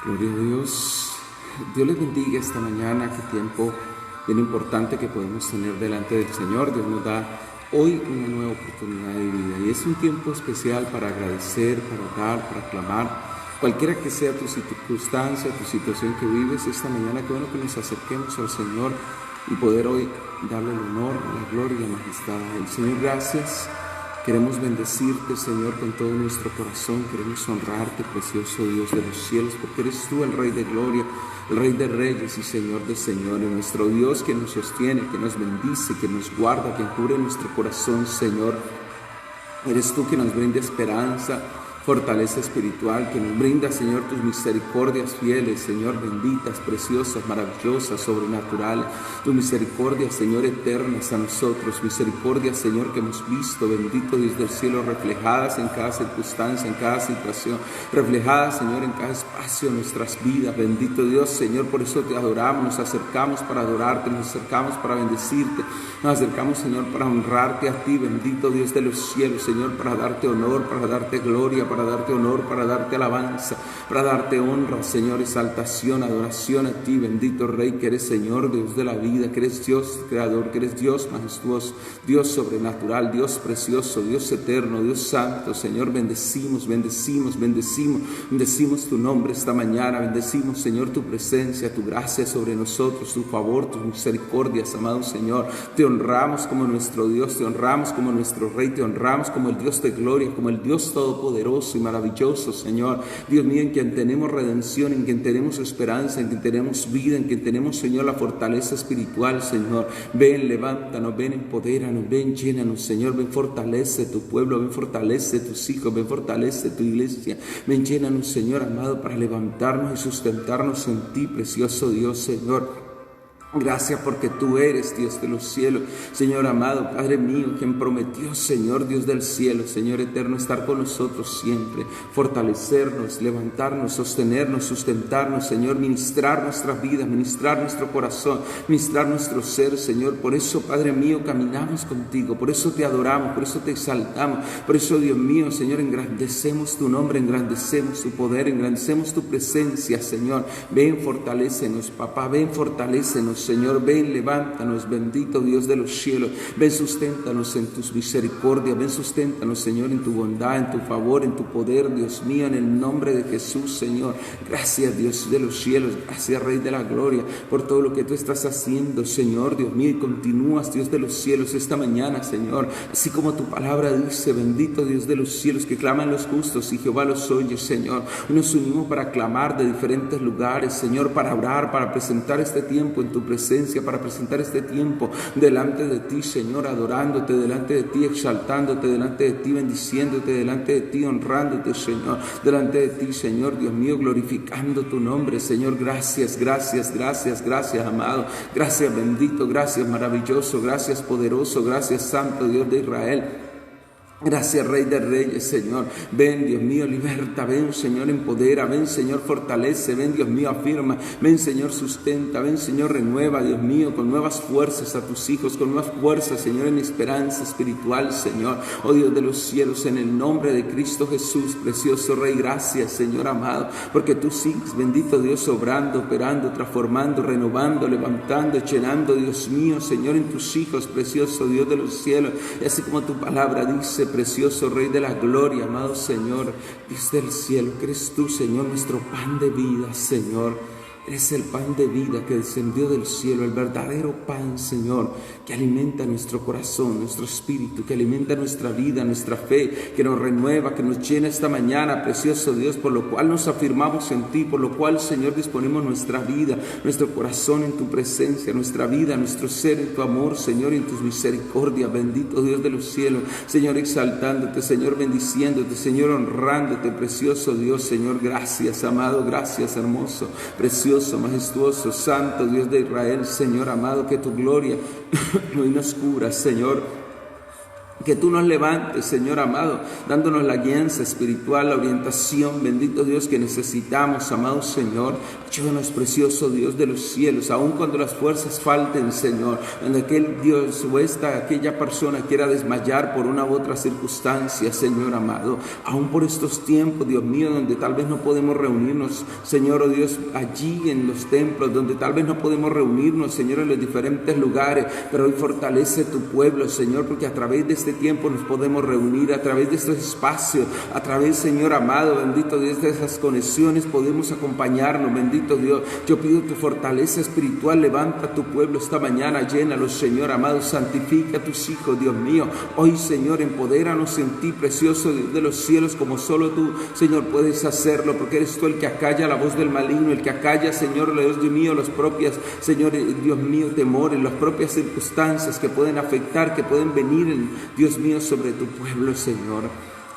Gloria a Dios. Dios les bendiga esta mañana. Qué tiempo bien importante que podemos tener delante del Señor. Dios nos da hoy una nueva oportunidad de vida y es un tiempo especial para agradecer, para orar, para clamar. Cualquiera que sea tu circunstancia, tu situación que vives esta mañana, qué bueno que nos acerquemos al Señor y poder hoy darle el honor, la gloria y la majestad a Él. Señor, gracias. Queremos bendecirte, Señor, con todo nuestro corazón. Queremos honrarte, precioso Dios de los cielos, porque eres tú el Rey de gloria, el Rey de reyes y Señor de señores, nuestro Dios que nos sostiene, que nos bendice, que nos guarda, que cubre nuestro corazón, Señor. Eres tú que nos brinda esperanza, fortaleza espiritual, que nos brinda, Señor, tus misericordias fieles, Señor, benditas, preciosas, maravillosas, sobrenaturales, tus misericordias, Señor, eternas a nosotros, misericordias, Señor, que hemos visto, bendito Dios del cielo, reflejadas en cada circunstancia, en cada situación, reflejadas, Señor, en cada espacio de nuestras vidas, bendito Dios, Señor, por eso te adoramos, nos acercamos para adorarte, nos acercamos para bendecirte, nos acercamos, Señor, para honrarte a ti, bendito Dios de los cielos, Señor, para darte honor, para darte gloria, para darte honor, para darte alabanza, para darte honra, Señor, exaltación, adoración a ti, bendito Rey, que eres Señor, Dios de la vida, que eres Dios creador, que eres Dios majestuoso, Dios sobrenatural, Dios precioso, Dios eterno, Dios santo, Señor, bendecimos tu nombre esta mañana, bendecimos, Señor, tu presencia, tu gracia sobre nosotros, tu favor, tus misericordias, amado Señor, te honramos como nuestro Dios, te honramos como nuestro Rey, te honramos como el Dios de gloria, como el Dios todopoderoso y maravilloso, Señor, Dios mío, en quien tenemos redención, en quien tenemos esperanza, en quien tenemos vida, en quien tenemos, Señor, la fortaleza espiritual, Señor. Ven, levántanos, ven, empodéranos, ven, llénanos, Señor, ven, fortalece tu pueblo, ven, fortalece tus hijos, ven, fortalece tu iglesia, ven, llénanos, Señor amado, para levantarnos y sustentarnos en ti, precioso Dios, Señor. Gracias porque tú eres Dios de los cielos, Señor amado, Padre mío, quien prometió, Señor Dios del cielo, Señor eterno, estar con nosotros siempre, fortalecernos, levantarnos, sostenernos, sustentarnos, Señor, ministrar nuestra vida, ministrar nuestro corazón, ministrar nuestro ser, Señor. Por eso, Padre mío, caminamos contigo, por eso te adoramos, por eso te exaltamos, por eso, Dios mío, Señor, engrandecemos tu nombre, engrandecemos tu poder, engrandecemos tu presencia, Señor. Ven, fortalécenos, papá, ven, fortalécenos, Señor, ven, levántanos, bendito Dios de los cielos, ven, susténtanos en tus misericordias, ven, susténtanos, Señor, en tu bondad, en tu favor, en tu poder, Dios mío, en el nombre de Jesús, Señor. Gracias, Dios de los cielos, gracias, Rey de la gloria, por todo lo que tú estás haciendo, Señor, Dios mío, y continúas, Dios de los cielos, esta mañana, Señor, así como tu palabra dice, bendito Dios de los cielos, que claman los justos y Jehová los oye, Señor. Nos unimos para clamar de diferentes lugares, Señor, para orar, para presentar este tiempo en tu presencia, para presentar este tiempo delante de ti, Señor, adorándote, delante de ti, exaltándote, delante de ti, bendiciéndote, delante de ti, honrándote, Señor, delante de ti, Señor, Dios mío, glorificando tu nombre, Señor. Gracias, gracias, gracias, gracias, amado, gracias, bendito, gracias, maravilloso, gracias, poderoso, gracias, santo Dios de Israel. Gracias, Rey de reyes, Señor. Ven, Dios mío, liberta, ven, Señor, empodera, ven, Señor, fortalece, ven, Dios mío, afirma, ven, Señor, sustenta, ven, Señor, renueva, Dios mío, con nuevas fuerzas a tus hijos, con nuevas fuerzas, Señor, en esperanza espiritual, Señor. Oh Dios de los cielos, en el nombre de Cristo Jesús, precioso Rey, gracias, Señor amado, porque tú sigues, bendito Dios, obrando, operando, transformando, renovando, levantando, llenando, Dios mío, Señor, en tus hijos, precioso Dios de los cielos, y así como tu palabra dice, precioso Rey de la gloria, amado Señor, Dios del cielo, que eres tú, Señor, nuestro pan de vida, Señor. Eres el pan de vida que descendió del cielo, el verdadero pan, Señor, que alimenta nuestro corazón, nuestro espíritu, que alimenta nuestra vida, nuestra fe, que nos renueva, que nos llena esta mañana, precioso Dios, por lo cual nos afirmamos en ti, por lo cual, Señor, disponemos nuestra vida, nuestro corazón en tu presencia, nuestra vida, nuestro ser en tu amor, Señor, en tus misericordias, bendito Dios de los cielos, Señor, exaltándote, Señor, bendiciéndote, Señor, honrándote, precioso Dios, Señor, gracias, amado, gracias, hermoso, precioso, majestuoso, santo Dios de Israel, Señor amado, que tu gloria hoy nos cubra, Señor. Que tú nos levantes, Señor amado, dándonos la guianza espiritual, la orientación, bendito Dios, que necesitamos, amado Señor. Ayúdanos, precioso Dios de los cielos, aun cuando las fuerzas falten, Señor, donde aquel Dios o aquella persona quiera desmayar por una u otra circunstancia, Señor amado, aun por estos tiempos, Dios mío, donde tal vez no podemos reunirnos, Señor, oh Dios, allí en los templos, donde tal vez no podemos reunirnos, Señor, en los diferentes lugares, pero hoy fortalece tu pueblo, Señor, porque a través de este tiempo nos podemos reunir, a través de estos espacios, a través, Señor amado, bendito Dios, de esas conexiones podemos acompañarnos, bendito Dios. Yo pido tu fortaleza espiritual, levanta a tu pueblo esta mañana, llénalo, Señor amado, santifica a tus hijos, Dios mío. Hoy, Señor, empodéranos en ti, precioso Dios de los cielos, como solo tú, Señor, puedes hacerlo, porque eres tú el que acalla la voz del maligno, el que acalla, Señor, Dios mío, las propias, Señor, Dios mío, temores, las propias circunstancias que pueden afectar, que pueden venir en Dios mío, sobre tu pueblo, Señor.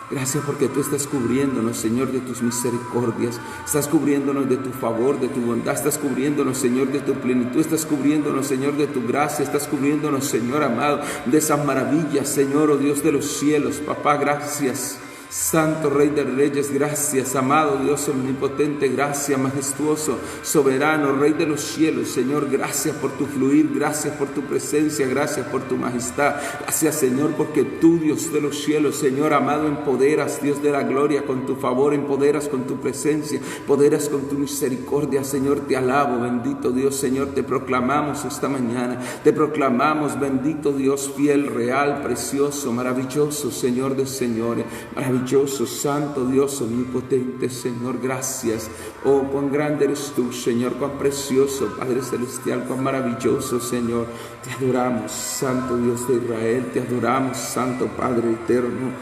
Gracias porque tú estás cubriéndonos, Señor, de tus misericordias, estás cubriéndonos de tu favor, de tu bondad, estás cubriéndonos, Señor, de tu plenitud, estás cubriéndonos, Señor, de tu gracia, estás cubriéndonos, Señor amado, de esas maravillas, Señor, oh Dios de los cielos. Papá, gracias. Santo Rey de Reyes, gracias, amado Dios omnipotente, gracias, majestuoso, soberano, Rey de los cielos, Señor, gracias por tu fluir, gracias por tu presencia, gracias por tu majestad, gracias, Señor, porque tú, Dios de los cielos, Señor amado, empoderas, Dios de la gloria, con tu favor, empoderas con tu presencia, empoderas con tu misericordia, Señor, te alabo, bendito Dios, Señor, te proclamamos esta mañana, te proclamamos, bendito Dios, fiel, real, precioso, maravilloso, Señor de señores, maravilloso, santo Dios omnipotente, Señor, gracias. Oh, cuán grande eres tú, Señor, cuán precioso, Padre celestial, cuán maravilloso, Señor. Te adoramos, santo Dios de Israel, te adoramos, santo Padre eterno.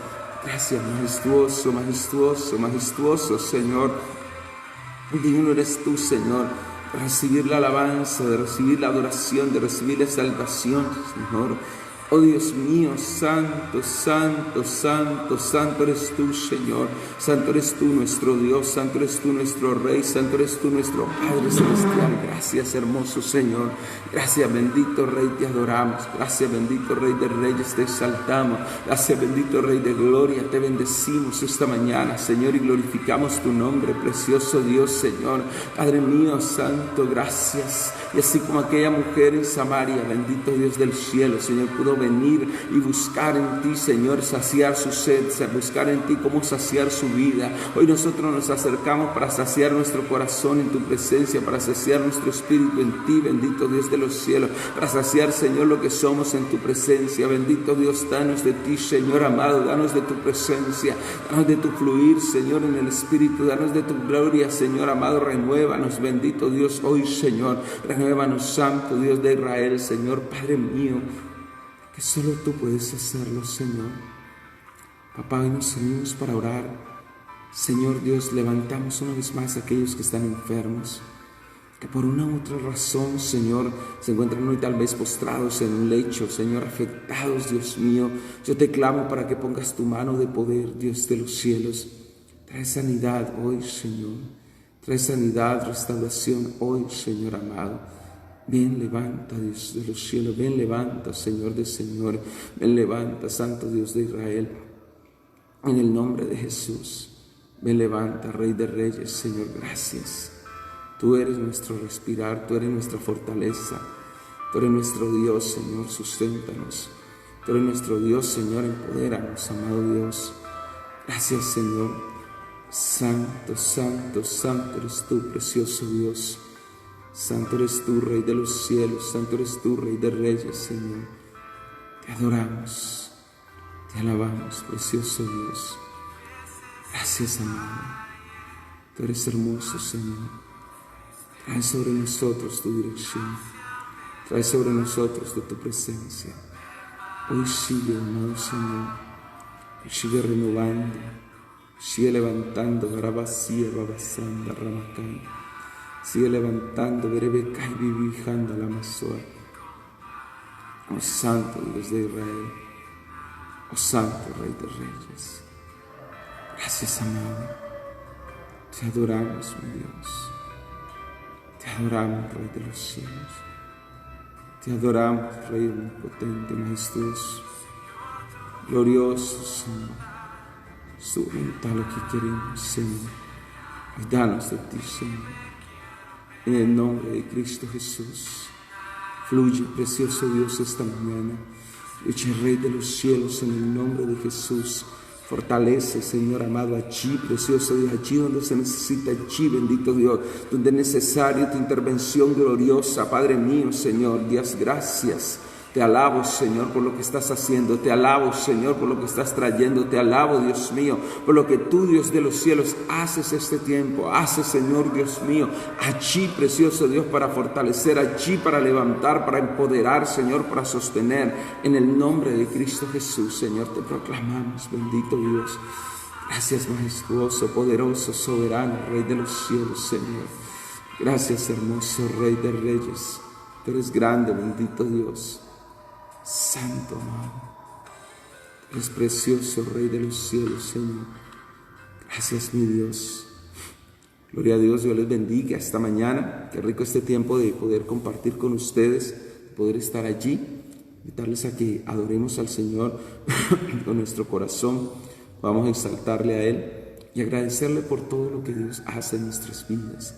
Gracias, majestuoso, majestuoso, majestuoso, Señor. Digno eres tú, Señor, de recibir la alabanza, de recibir la adoración, de recibir la exaltación, Señor. Oh Dios mío, santo, santo, santo, santo eres tú, Señor. Santo eres tú, nuestro Dios. Santo eres tú, nuestro Rey. Santo eres tú, nuestro Padre celestial. Gracias, hermoso Señor. Gracias, bendito Rey, te adoramos. Gracias, bendito Rey de Reyes, te exaltamos. Gracias, bendito Rey de Gloria, te bendecimos esta mañana, Señor, y glorificamos tu nombre, precioso Dios, Señor. Padre mío, santo, gracias. Y así como aquella mujer en Samaria, bendito Dios del cielo, Señor, pudo venir y buscar en ti, Señor, saciar su sed, buscar en ti cómo saciar su vida. Hoy nosotros nos acercamos para saciar nuestro corazón en tu presencia, para saciar nuestro espíritu en ti, bendito Dios de los cielos, para saciar, Señor, lo que somos en tu presencia. Bendito Dios, danos de ti, Señor amado, danos de tu presencia, danos de tu fluir, Señor, en el espíritu, danos de tu gloria, Señor amado, renuévanos, bendito Dios, hoy, Señor, renuévanos, santo Dios de Israel, Señor, Padre mío, que solo tú puedes hacerlo, Señor. Papá, hoy nos unimos para orar. Señor Dios, levantamos una vez más a aquellos que están enfermos, que por una u otra razón, Señor, se encuentran hoy tal vez postrados en un lecho, Señor, afectados, Dios mío. Yo te clamo para que pongas tu mano de poder, Dios de los cielos. Trae sanidad hoy, Señor. Trae sanidad, restauración hoy, Señor amado. Ven, levanta, Dios de los cielos, ven, levanta, Señor de señores, ven, levanta, Santo Dios de Israel, en el nombre de Jesús. Ven, levanta, Rey de Reyes, Señor, gracias. Tú eres nuestro respirar, tú eres nuestra fortaleza, tú eres nuestro Dios, Señor, susténtanos. Tú eres nuestro Dios, Señor, empodéranos, amado Dios. Gracias, Señor. Santo, santo, santo eres tú, precioso Dios. Santo eres tú, Rey de los cielos, santo eres tú, Rey de Reyes, Señor. Te adoramos, te alabamos, precioso Dios. Gracias, amado. Tú eres hermoso, Señor. Trae sobre nosotros tu dirección. Trae sobre nosotros de tu presencia. Hoy sigue, amado Señor. Hoy sigue renovando. Sigue levantando, Garabasía, Babasanda, Ramacán. Sigue levantando, Berebecay, Vivijanda, la Mazoa. Oh Santo Dios de Israel. Oh Santo Rey de Reyes. Gracias, amado. Te adoramos, mi Dios. Te adoramos, Rey de los cielos. Te adoramos, Rey omnipotente, majestuoso. Glorioso, Señor. Su voluntad lo que queremos, Señor. Y danos de ti, Señor. En el nombre de Cristo Jesús. Fluye, precioso Dios, esta mañana. Fluye, Rey de los cielos, en el nombre de Jesús. Fortalece, Señor amado, allí, precioso Dios, allí donde se necesita, allí, bendito Dios, donde es necesaria tu intervención gloriosa, Padre mío, Señor. Dios, gracias. Te alabo, Señor, por lo que estás haciendo. Te alabo, Señor, por lo que estás trayendo. Te alabo, Dios mío, por lo que tú, Dios de los cielos, haces este tiempo. Haces, Señor, Dios mío, allí, precioso Dios, para fortalecer, allí para levantar, para empoderar, Señor, para sostener. En el nombre de Cristo Jesús, Señor, te proclamamos, bendito Dios. Gracias, majestuoso, poderoso, soberano, Rey de los cielos, Señor. Gracias, hermoso Rey de reyes. Tú eres grande, bendito Dios. Santo, amado, eres precioso, Rey de los cielos, Señor. Gracias, mi Dios. Gloria a Dios, Dios les bendiga esta mañana. Qué rico este tiempo de poder compartir con ustedes, de poder estar allí, invitarles a que adoremos al Señor con nuestro corazón. Vamos a exaltarle a Él y agradecerle por todo lo que Dios hace en nuestras vidas.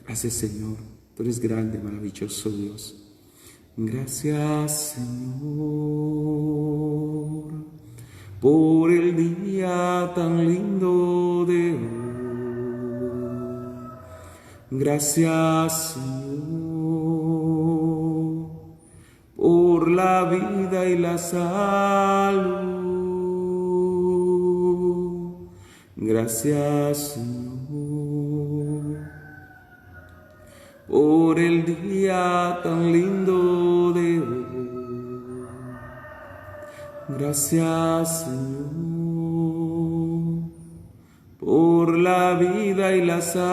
Gracias, Señor. Tú eres grande, maravilloso Dios. Gracias, Señor, por el día tan lindo de hoy. Gracias, Señor, por la vida y la salud. Gracias, Señor, por el día tan lindo de hoy. Gracias, Señor, por la vida y la salud.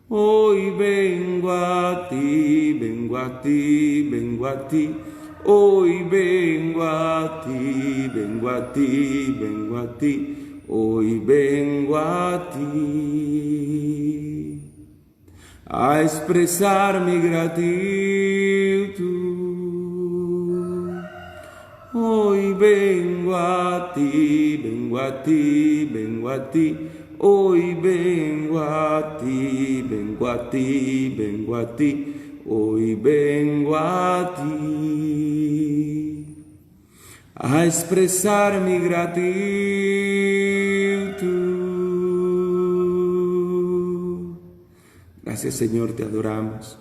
Hoy vengo a ti, vengo a ti, vengo a ti. Hoy vengo a ti, vengo a ti, vengo a ti. Hoy vengo a ti a expresar mi gratitud. Hoy vengo a ti, vengo a ti, vengo a ti. Hoy vengo a ti, vengo a ti, vengo a ti. Hoy vengo a ti a expresar mi gratitud. Gracias, Señor, te adoramos.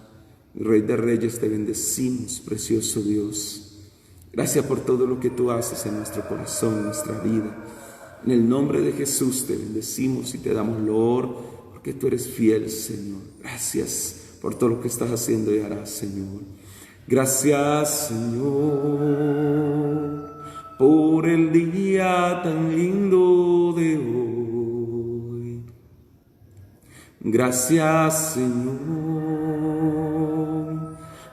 Rey de reyes, te bendecimos, precioso Dios. Gracias por todo lo que tú haces en nuestro corazón, en nuestra vida. En el nombre de Jesús te bendecimos y te damos loor, porque tú eres fiel, Señor. Gracias por todo lo que estás haciendo y harás, Señor. Gracias, Señor, por el día tan lindo de hoy. Gracias, Señor,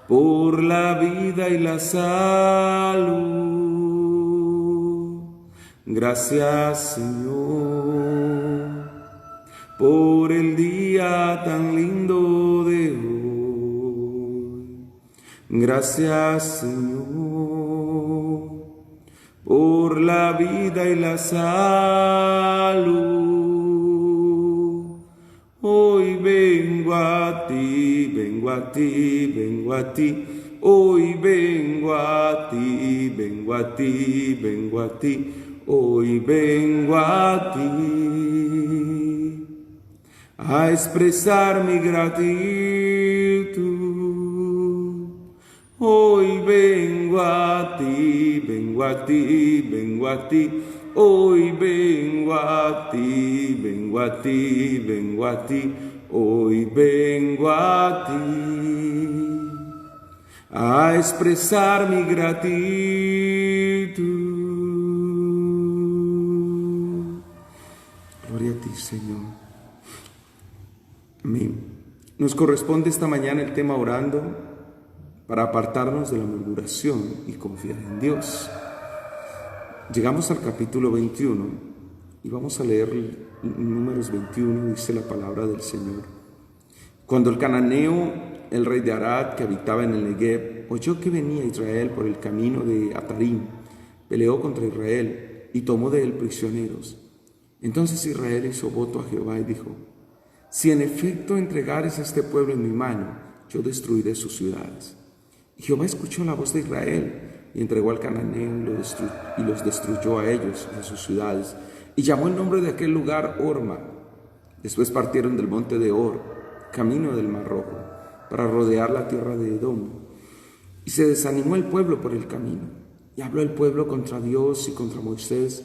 por la vida y la salud. Gracias, Señor, por el día tan lindo de hoy. Gracias, Señor, por la vida y la salud. Hoy vengo a ti, vengo a ti, vengo a ti. Hoy vengo a ti, vengo a ti, vengo a ti. Hoy vengo a ti a expresar mi gratitud. Hoy vengo a ti, vengo a ti, vengo a ti. Hoy vengo a ti, vengo a ti, vengo a ti. Hoy vengo a ti a expresar mi gratitud. Gloria a ti, Señor. Amén. Nos corresponde esta mañana el tema orando para apartarnos de la murmuración y confiar en Dios. Llegamos al capítulo 21 y vamos a leer Números 21, dice la palabra del Señor. Cuando el cananeo, el rey de Arad, que habitaba en el Negev, oyó que venía Israel por el camino de Atarim, peleó contra Israel y tomó de él prisioneros. Entonces Israel hizo voto a Jehová y dijo: si en efecto entregares a este pueblo en mi mano, yo destruiré sus ciudades. Y Jehová escuchó la voz de Israel y entregó al cananeo y los destruyó a ellos y a sus ciudades, y llamó el nombre de aquel lugar Horma. Después partieron del monte de Hor, camino del Mar Rojo, para rodear la tierra de Edom. Y se desanimó el pueblo por el camino, y habló el pueblo contra Dios y contra Moisés: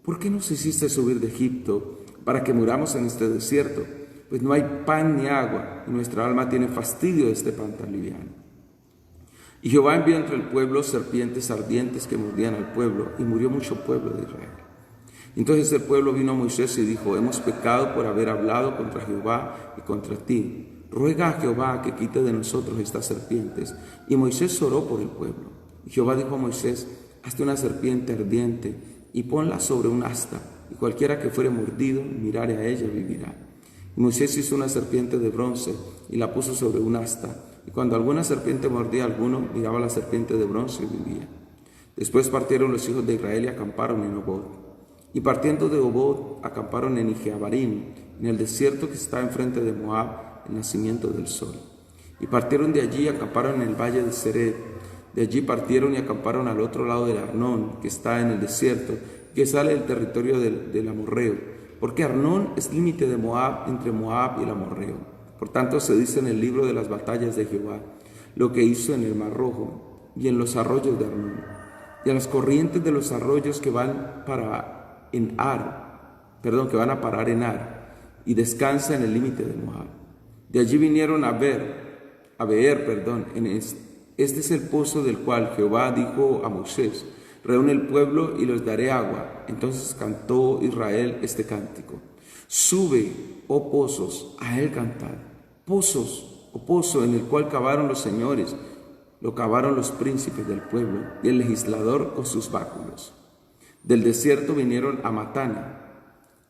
¿por qué nos hiciste subir de Egipto para que muramos en este desierto? Pues no hay pan ni agua, y nuestra alma tiene fastidio de este pan tan liviano. Y Jehová envió entre el pueblo serpientes ardientes que mordían al pueblo, y murió mucho pueblo de Israel. Entonces el pueblo vino a Moisés y dijo: hemos pecado por haber hablado contra Jehová y contra ti. Ruega a Jehová que quite de nosotros estas serpientes. Y Moisés oró por el pueblo. Y Jehová dijo a Moisés: hazte una serpiente ardiente y ponla sobre un asta, y cualquiera que fuere mordido y mirare a ella vivirá. Y Moisés hizo una serpiente de bronce y la puso sobre un asta, y cuando alguna serpiente mordía a alguno, miraba a la serpiente de bronce y vivía. Después partieron los hijos de Israel y acamparon en Obot. Y partiendo de Obot, acamparon en Ijeabarim, en el desierto que está enfrente de Moab, el nacimiento del sol. Y partieron de allí y acamparon en el valle de Sered. De allí partieron y acamparon al otro lado del Arnón, que está en el desierto, que sale del territorio del amorreo, porque Arnón es límite de Moab, entre Moab y el amorreo. Por tanto se dice en el libro de las batallas de Jehová lo que hizo en el Mar Rojo y en los arroyos de Arnón, y a las corrientes de los arroyos que van a parar en Ar, y descansa en el límite de Moab. De allí vinieron a Beer, este es el pozo del cual Jehová dijo a Moisés: reúne el pueblo y les daré agua. Entonces cantó Israel este cántico: sube, oh pozos, a él cantad. Pozos, oh pozo en el cual cavaron los señores, lo cavaron los príncipes del pueblo y el legislador con sus báculos. Del desierto vinieron a Matana,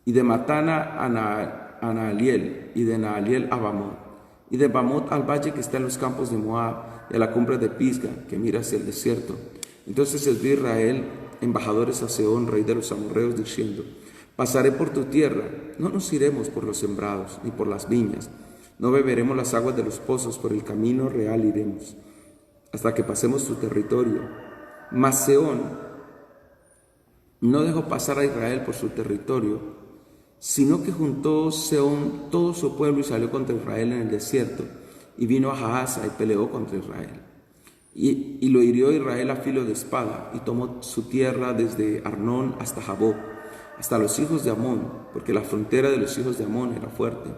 y de Matana a Nahaliel, y de Nahaliel a Bamot, y de Bamot al valle que está en los campos de Moab, y a la cumbre de Pisga, que mira hacia el desierto. Entonces envió Israel embajadores a Sehón, rey de los amorreos, diciendo: pasaré por tu tierra, no nos iremos por los sembrados, ni por las viñas, no beberemos las aguas de los pozos, por el camino real iremos, hasta que pasemos tu territorio. Mas Sehón no dejó pasar a Israel por su territorio, sino que juntó Sehón todo su pueblo y salió contra Israel en el desierto, y vino a Jahaza y peleó contra Israel. Y lo hirió Israel a filo de espada, y tomó su tierra desde Arnón hasta Jaboc, hasta los hijos de Amón, porque la frontera de los hijos de Amón era fuerte.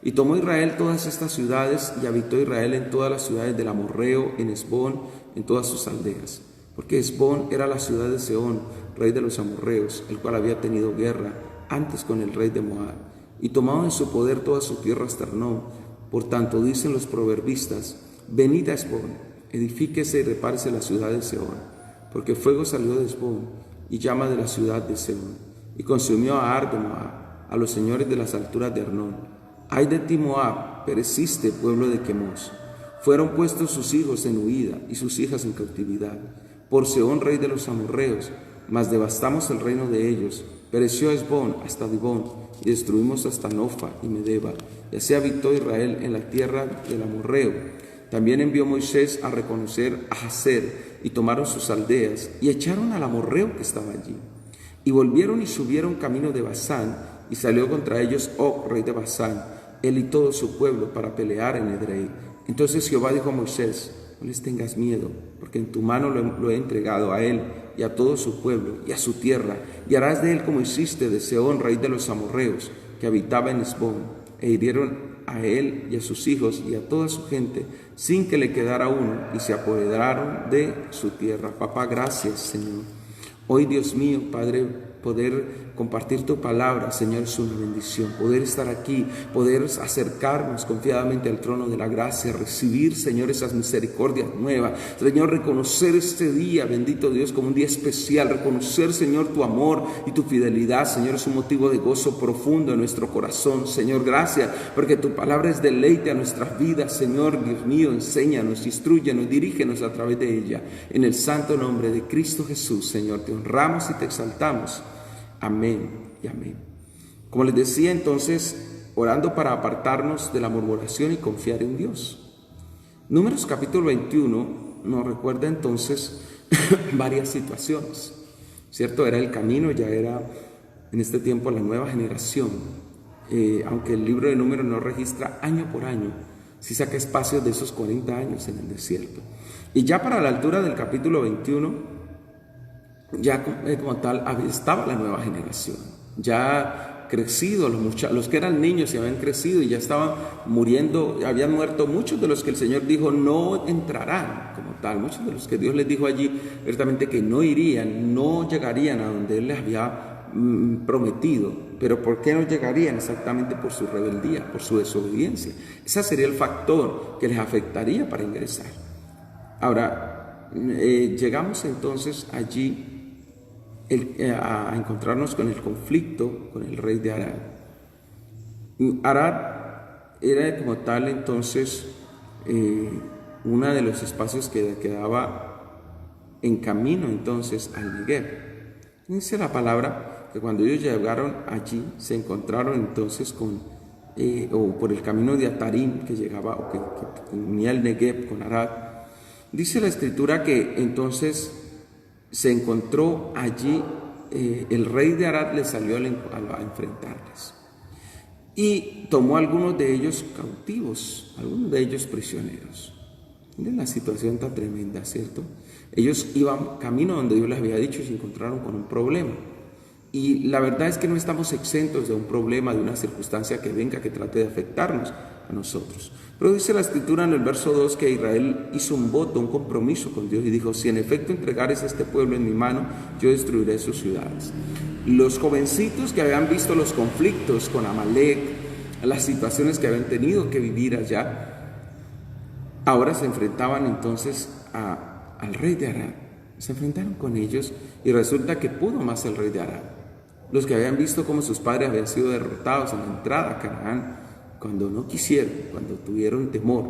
Y tomó Israel todas estas ciudades, y habitó Israel en todas las ciudades del amorreo, en Hesbón, en todas sus aldeas. Porque Hesbón era la ciudad de Sehón, rey de los amorreos, el cual había tenido guerra antes con el rey de Moab, y tomaba en su poder toda su tierra hasta Arnón. Por tanto dicen los proverbistas: venid a Hesbón, edifíquese y repárese la ciudad de Sehón, porque fuego salió de Hesbón y llama de la ciudad de Sehón, y consumió a Ar de Moab, a los señores de las alturas de Arnón. Ay de ti, Moab, pereciste, pueblo de Quemos. Fueron puestos sus hijos en huida y sus hijas en cautividad por Sehón, rey de los amorreos, mas devastamos el reino de ellos. Pereció Hesbón hasta Dibón, y destruimos hasta Nofa y Medeba, y así habitó Israel en la tierra del amorreo. También envió Moisés a reconocer a Jazer, y tomaron sus aldeas, y echaron al amorreo que estaba allí. Y volvieron y subieron camino de Basán, y salió contra ellos Og, rey de Basán, él y todo su pueblo, para pelear en Edrei. Entonces Jehová dijo a Moisés: no les tengas miedo, porque en tu mano lo he entregado a él y a todo su pueblo y a su tierra, y harás de él como hiciste de Sehón, rey de los amorreos, que habitaba en Hesbón. E hirieron a él y a sus hijos y a toda su gente, sin que le quedara uno, y se apoderaron de su tierra. Papá, gracias, Señor. Hoy, Dios mío, Padre poder compartir tu palabra, Señor, es una bendición. Poder estar aquí, poder acercarnos confiadamente al trono de la gracia, recibir, Señor, esas misericordias nuevas. Señor, reconocer este día, bendito Dios, como un día especial. Reconocer, Señor, tu amor y tu fidelidad, Señor, es un motivo de gozo profundo en nuestro corazón. Señor, gracias, porque tu palabra es deleite a nuestras vidas. Señor, Dios mío, enséñanos, instrúyenos, dirígenos a través de ella. En el santo nombre de Cristo Jesús, Señor, te honramos y te exaltamos. Amén y amén. Como les decía entonces, orando para apartarnos de la murmuración y confiar en Dios. Números capítulo 21 nos recuerda entonces varias situaciones, ¿cierto? Era el camino, ya era en este tiempo la nueva generación. Aunque el libro de Números no registra año por año, sí saca espacios de esos 40 años en el desierto. Y ya para la altura del capítulo 21, ya como tal estaba la nueva generación, ya crecido, los que eran niños se habían crecido y ya estaban muriendo, habían muerto muchos de los que el Señor dijo no entrarán como tal, muchos de los que Dios les dijo allí ciertamente que no irían, no llegarían a donde Él les había prometido. Pero ¿por qué no llegarían? Exactamente por su rebeldía, por su desobediencia. Ese sería el factor que les afectaría para ingresar. Ahora, llegamos entonces allí a encontrarnos con el conflicto con el rey de Arad. Arad era como tal entonces uno de los espacios que quedaba en camino entonces al Negev. Dice la palabra que cuando ellos llegaron allí se encontraron entonces con o por el camino de Atarim que llegaba o que unía el Negev con Arad. Dice la escritura que entonces se encontró allí, el rey de Arad le salió a enfrentarles y tomó a algunos de ellos cautivos, algunos de ellos prisioneros. Miren la situación tan tremenda, ¿cierto? Ellos iban camino donde Dios les había dicho y se encontraron con un problema. Y la verdad es que no estamos exentos de un problema, de una circunstancia que venga, que trate de afectarnos a nosotros. Pero dice la escritura en el verso 2 que Israel hizo un voto, un compromiso con Dios y dijo: si en efecto entregares a este pueblo en mi mano, yo destruiré sus ciudades. Los jovencitos que habían visto los conflictos con Amalek, las situaciones que habían tenido que vivir allá, ahora se enfrentaban entonces al rey de Arad. Se enfrentaron con ellos y resulta que pudo más el rey de Arad. Los que habían visto cómo sus padres habían sido derrotados en la entrada a Canaán, cuando no quisieron, cuando tuvieron temor,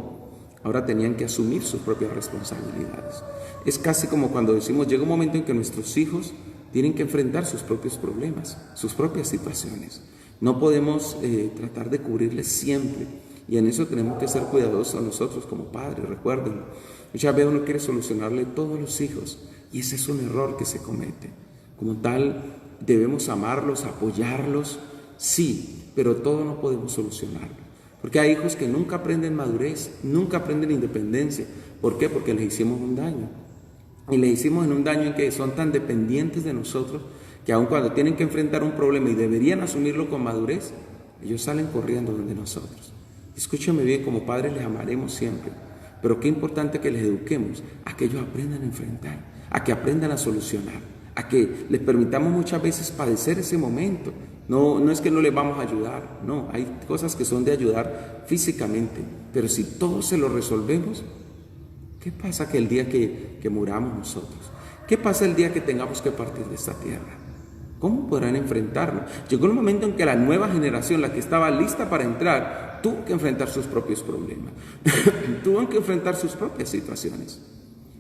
ahora tenían que asumir sus propias responsabilidades. Es casi como cuando decimos, llega un momento en que nuestros hijos tienen que enfrentar sus propios problemas, sus propias situaciones. No podemos tratar de cubrirles siempre, y en eso tenemos que ser cuidadosos nosotros como padres, recuérdenlo. Muchas veces uno quiere solucionarle todos los hijos, y ese es un error que se comete. Como tal, debemos amarlos, apoyarlos, sí, pero todo no podemos solucionarlo. Porque hay hijos que nunca aprenden madurez, nunca aprenden independencia. ¿Por qué? Porque les hicimos un daño. Y les hicimos en un daño en que son tan dependientes de nosotros que aun cuando tienen que enfrentar un problema y deberían asumirlo con madurez, ellos salen corriendo donde nosotros. Escúchame bien, como padres les amaremos siempre, pero qué importante que les eduquemos a que ellos aprendan a enfrentar, a que aprendan a solucionar, a que les permitamos muchas veces padecer ese momento. No es que no les vamos a ayudar, no, hay cosas que son de ayudar físicamente, pero si todos se lo resolvemos, ¿qué pasa que el día que muramos nosotros? ¿Qué pasa el día que tengamos que partir de esta tierra? ¿Cómo podrán enfrentarlo? Llegó el momento en que la nueva generación, la que estaba lista para entrar, tuvo que enfrentar sus propios problemas, tuvo que enfrentar sus propias situaciones.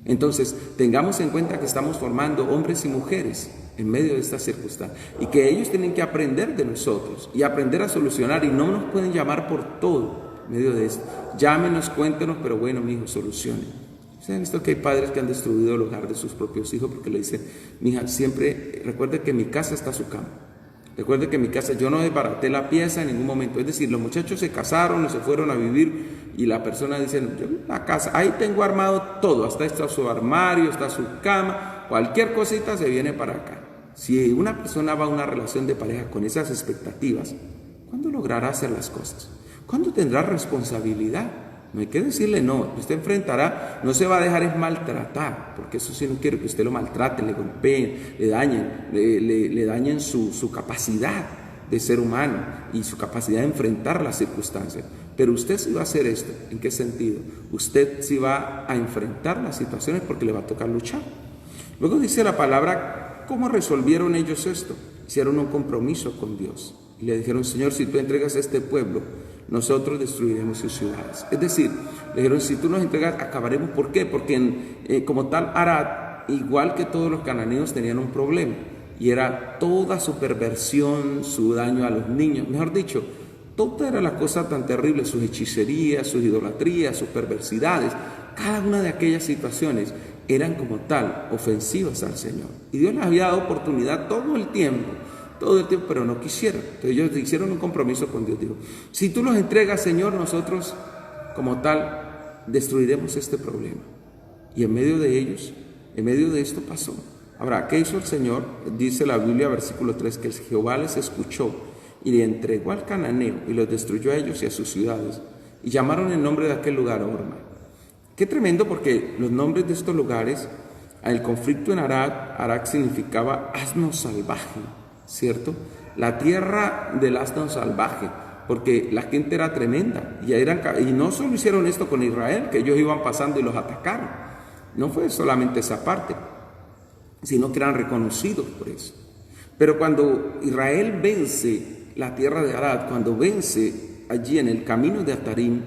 Entonces, tengamos en cuenta que estamos formando hombres y mujeres en medio de esta circunstancia y que ellos tienen que aprender de nosotros y aprender a solucionar, y no nos pueden llamar por todo en medio de esto. Llámenos, cuéntenos, pero bueno, mi hijo, solucionen. ¿Ustedes han visto que hay padres que han destruido el hogar de sus propios hijos porque le dicen: mi hija, siempre recuerde que en mi casa está su cama? Recuerde que en mi casa yo no desbaraté la pieza en ningún momento. Es decir, los muchachos se casaron o se fueron a vivir y la persona dice: yo la casa, ahí tengo armado todo, hasta está su armario, está su cama, cualquier cosita se viene para acá. Si una persona va a una relación de pareja con esas expectativas, ¿cuándo logrará hacer las cosas? ¿Cuándo tendrá responsabilidad? No hay que decirle no. Usted enfrentará, no se va a dejar es maltratar, porque eso sí no quiero que usted lo maltrate, le golpeen, le dañen su capacidad de ser humano y su capacidad de enfrentar las circunstancias. Pero usted sí va a hacer esto. ¿En qué sentido? Usted sí va a enfrentar las situaciones porque le va a tocar luchar. Luego dice la palabra, ¿cómo resolvieron ellos esto? Hicieron un compromiso con Dios y le dijeron, Señor, si tú entregas a este pueblo, nosotros destruiremos sus ciudades. Es decir, le dijeron, si tú nos entregas, acabaremos. ¿Por qué? Porque como tal, Arad, igual que todos los cananeos, tenían un problema, y era toda su perversión, su daño a los niños. Mejor dicho, toda era la cosa tan terrible, sus hechicerías, sus idolatrías, sus perversidades. Cada una de aquellas situaciones eran como tal ofensivas al Señor. Y Dios les había dado oportunidad todo el tiempo, pero no quisieron. Entonces ellos hicieron un compromiso con Dios. Dijo, si tú los entregas, Señor, nosotros como tal destruiremos este problema. Y en medio de ellos, en medio de esto pasó. Ahora, ¿qué hizo el Señor? Dice la Biblia, versículo 3, que Jehová les escuchó y le entregó al cananeo y los destruyó a ellos y a sus ciudades. Y llamaron el nombre de aquel lugar Horma. Qué tremendo, porque los nombres de estos lugares, el conflicto en Arad significaba asno salvaje, ¿cierto? La tierra del asno salvaje, porque la gente era tremenda. Y no solo hicieron esto con Israel, que ellos iban pasando y los atacaron. No fue solamente esa parte, sino que eran reconocidos por eso. Pero cuando Israel vence la tierra de Arad, cuando vence allí en el camino de Atarim,